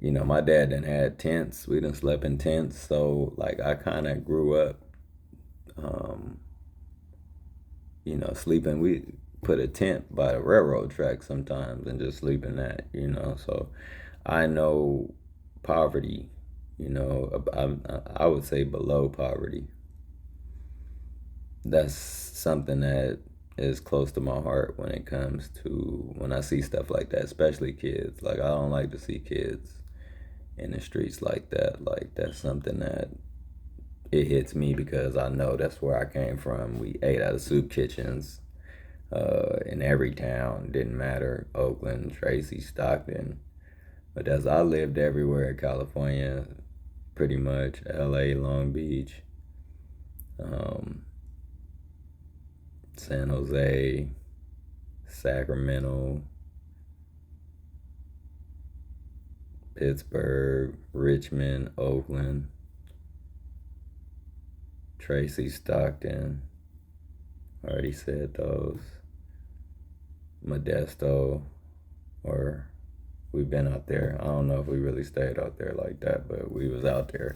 my dad done had tents. We done slept in tents, so like I kind of grew up, um, sleeping. We put a tent by the railroad track sometimes and just sleep in that. So I know poverty. I would say below poverty. That's something that is close to my heart when it comes to when I see stuff like that, especially kids. Like I don't like to see kids in the streets like that. Like that's something that it hits me because I know that's where I came from. We ate out of soup kitchens in every town. Didn't matter, Oakland, Tracy, Stockton. But as I lived everywhere in California, pretty much LA, Long Beach, um, San Jose, Sacramento, Pittsburgh, Richmond, Oakland, Tracy, Stockton. Already said those. Modesto, or we've been out there. I don't know if we really stayed out there like that, but we was out there.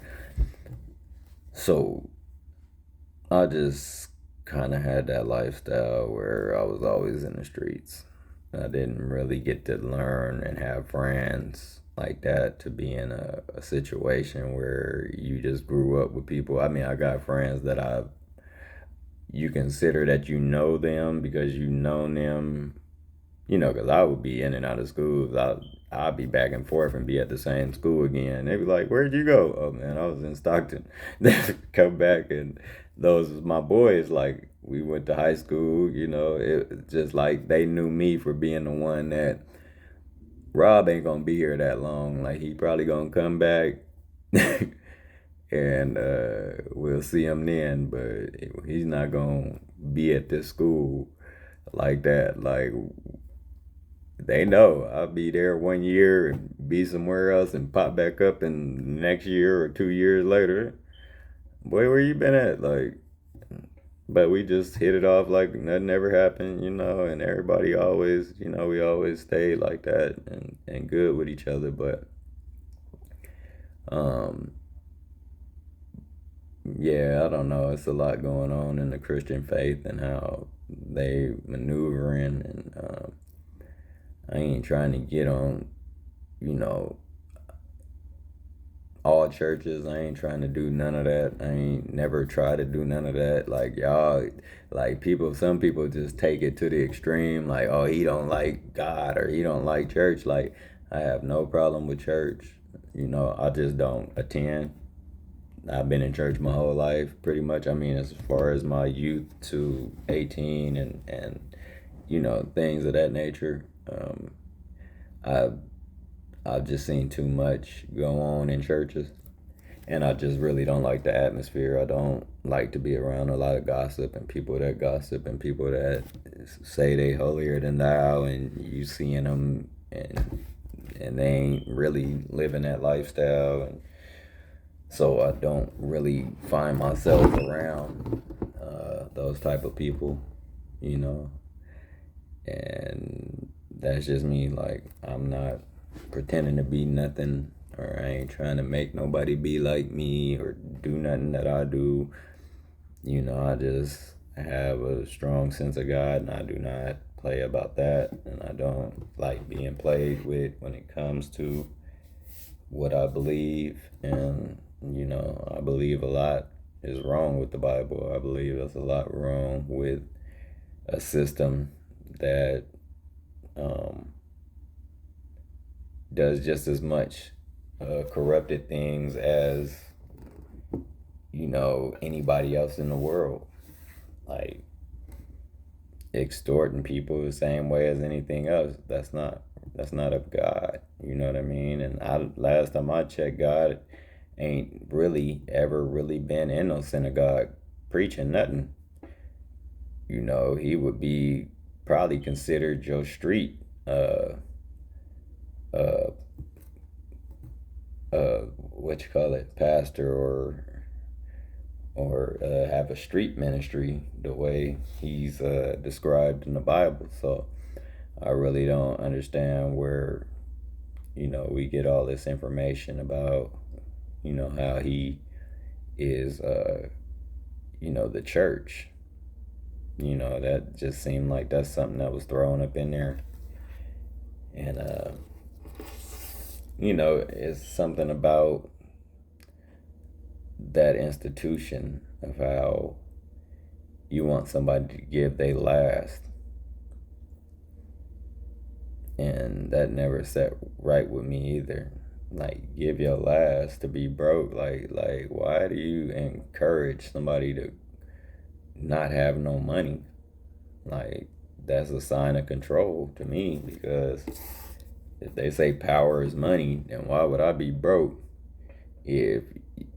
So I just kind of had that lifestyle where I was always in the streets. I didn't really get to learn and have friends like that to be in a situation where you just grew up with people. I mean, I got friends that you consider that you know them because you known them, because I would be in and out of schools. I'd be back and forth and be at the same school again. They'd be like, "Where'd you go?" "Oh man, I was in Stockton." Then come back and those was my boys. Like we went to high school. It just like they knew me for being the one that Rob ain't gonna be here that long. Like he probably gonna come back, and we'll see him then. But he's not gonna be at this school like that. Like they know I'll be there 1 year and be somewhere else and pop back up in next year or 2 years later. Boy, where you been at? Like, but we just hit it off like nothing ever happened, and everybody always, we always stayed like that and good with each other. But um, yeah, I don't know. It's a lot going on in the Christian faith and how they maneuvering, and I ain't trying to get on, you know, all churches. I ain't trying to do none of that. I ain't never tried to do none of that. Like y'all, like some people just take it to the extreme. Like, oh, he don't like God or he don't like church. Like, I have no problem with church. I just don't attend. I've been in church my whole life, pretty much. I mean, as far as my youth to 18 and things of that nature. I've I've just seen too much go on in churches, and I just really don't like the atmosphere. I don't like to be around a lot of gossip and people that gossip and people that say they holier than thou, and you seeing them and they ain't really living that lifestyle, and so I don't really find myself around those type of people, you know, and that's just me. Like, I'm not pretending to be nothing, or I ain't trying to make nobody be like me or do nothing that I do. I just have a strong sense of God, and I do not play about that, and I don't like being played with when it comes to what I believe. And I believe a lot is wrong with the Bible. I believe there's a lot wrong with a system that um, does just as much corrupted things as anybody else in the world, like extorting people the same way as anything else. That's not of God. You know what I mean? And last time I checked, God ain't really ever really been in no synagogue preaching nothing. He would be probably considered your street uh what you call it, pastor, or have a street ministry the way he's described in the Bible. So I really don't understand where we get all this information about how he is the church. That just seemed like that's something that was thrown up in there. And it's something about that institution of how you want somebody to give they last, and that never sat right with me either. Like, give your last to be broke. Like why do you encourage somebody to not have no money? Like, that's a sign of control to me, because if they say power is money, then why would I be broke if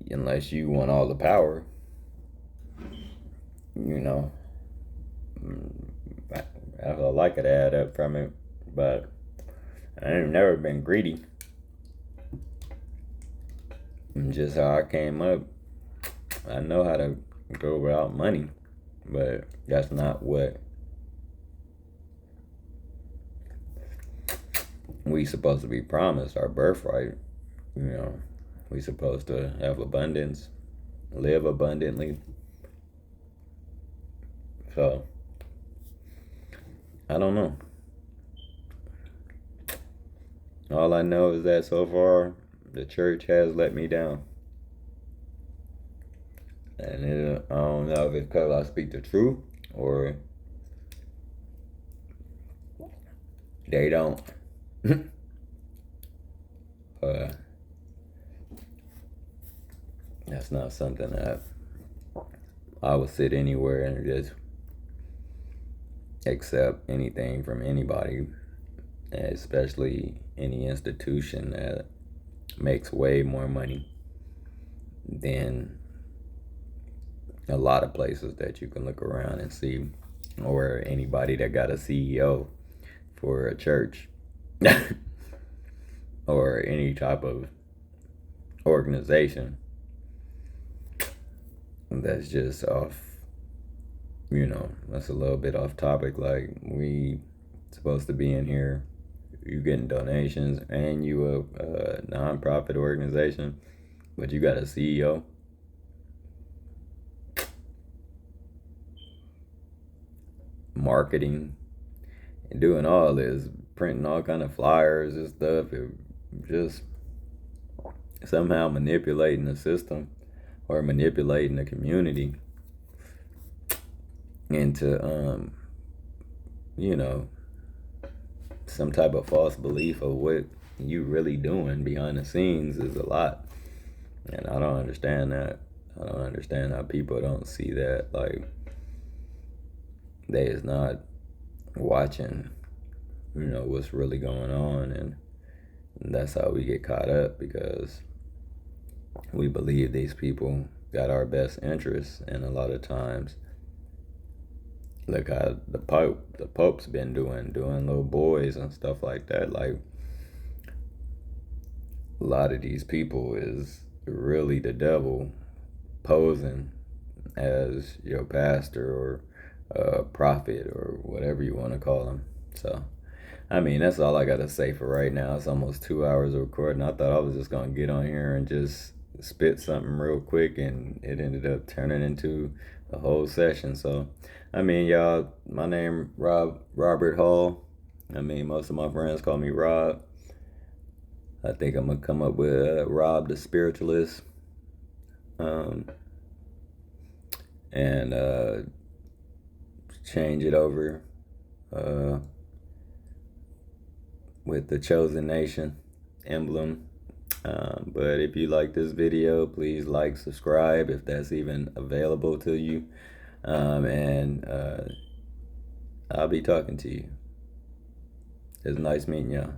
unless you want all the power? you know I would like to add up from it, but I ain't never been greedy. And just how I came up, I know how to go without money, but that's not what we supposed to be promised, our birthright. We supposed to have abundance, live abundantly. So I don't know. All I know is that so far the church has let me down, and I don't know if it's because I speak the truth or they don't. uh, that's not something that I would sit anywhere and just accept anything from anybody, especially any institution that makes way more money than a lot of places that you can look around and see, or anybody that got a CEO for a church or any type of organization that's just off that's a little bit off topic. Like, we supposed to be in here, you getting donations, and you a nonprofit organization, but you got a CEO. Marketing and doing all this, printing all kind of flyers and stuff. It just somehow manipulating the system or manipulating the community into you know some type of false belief of what you really doing behind the scenes is a lot. And I don't understand that. I don't understand how people don't see that. Like, they is not watching, what's really going on. And that's how we get caught up, because we believe these people got our best interests. And a lot of times, look how the Pope's been doing little boys and stuff like that. Like, a lot of these people is really the devil posing as your pastor or prophet or whatever you want to call him. So, I mean, that's all I got to say for right now. It's almost 2 hours of recording. I thought I was just going to get on here and just spit something real quick, and it ended up turning into a whole session. So, I mean, y'all, my name Robert Hall. I mean, most of my friends call me Rob. I think I'm gonna come up with Rob the Spiritualist, um, and change it over uh, with the Chosen Nation emblem. But if you like this video, please like, subscribe if that's even available to you. And I'll be talking to you. It's nice meeting y'all.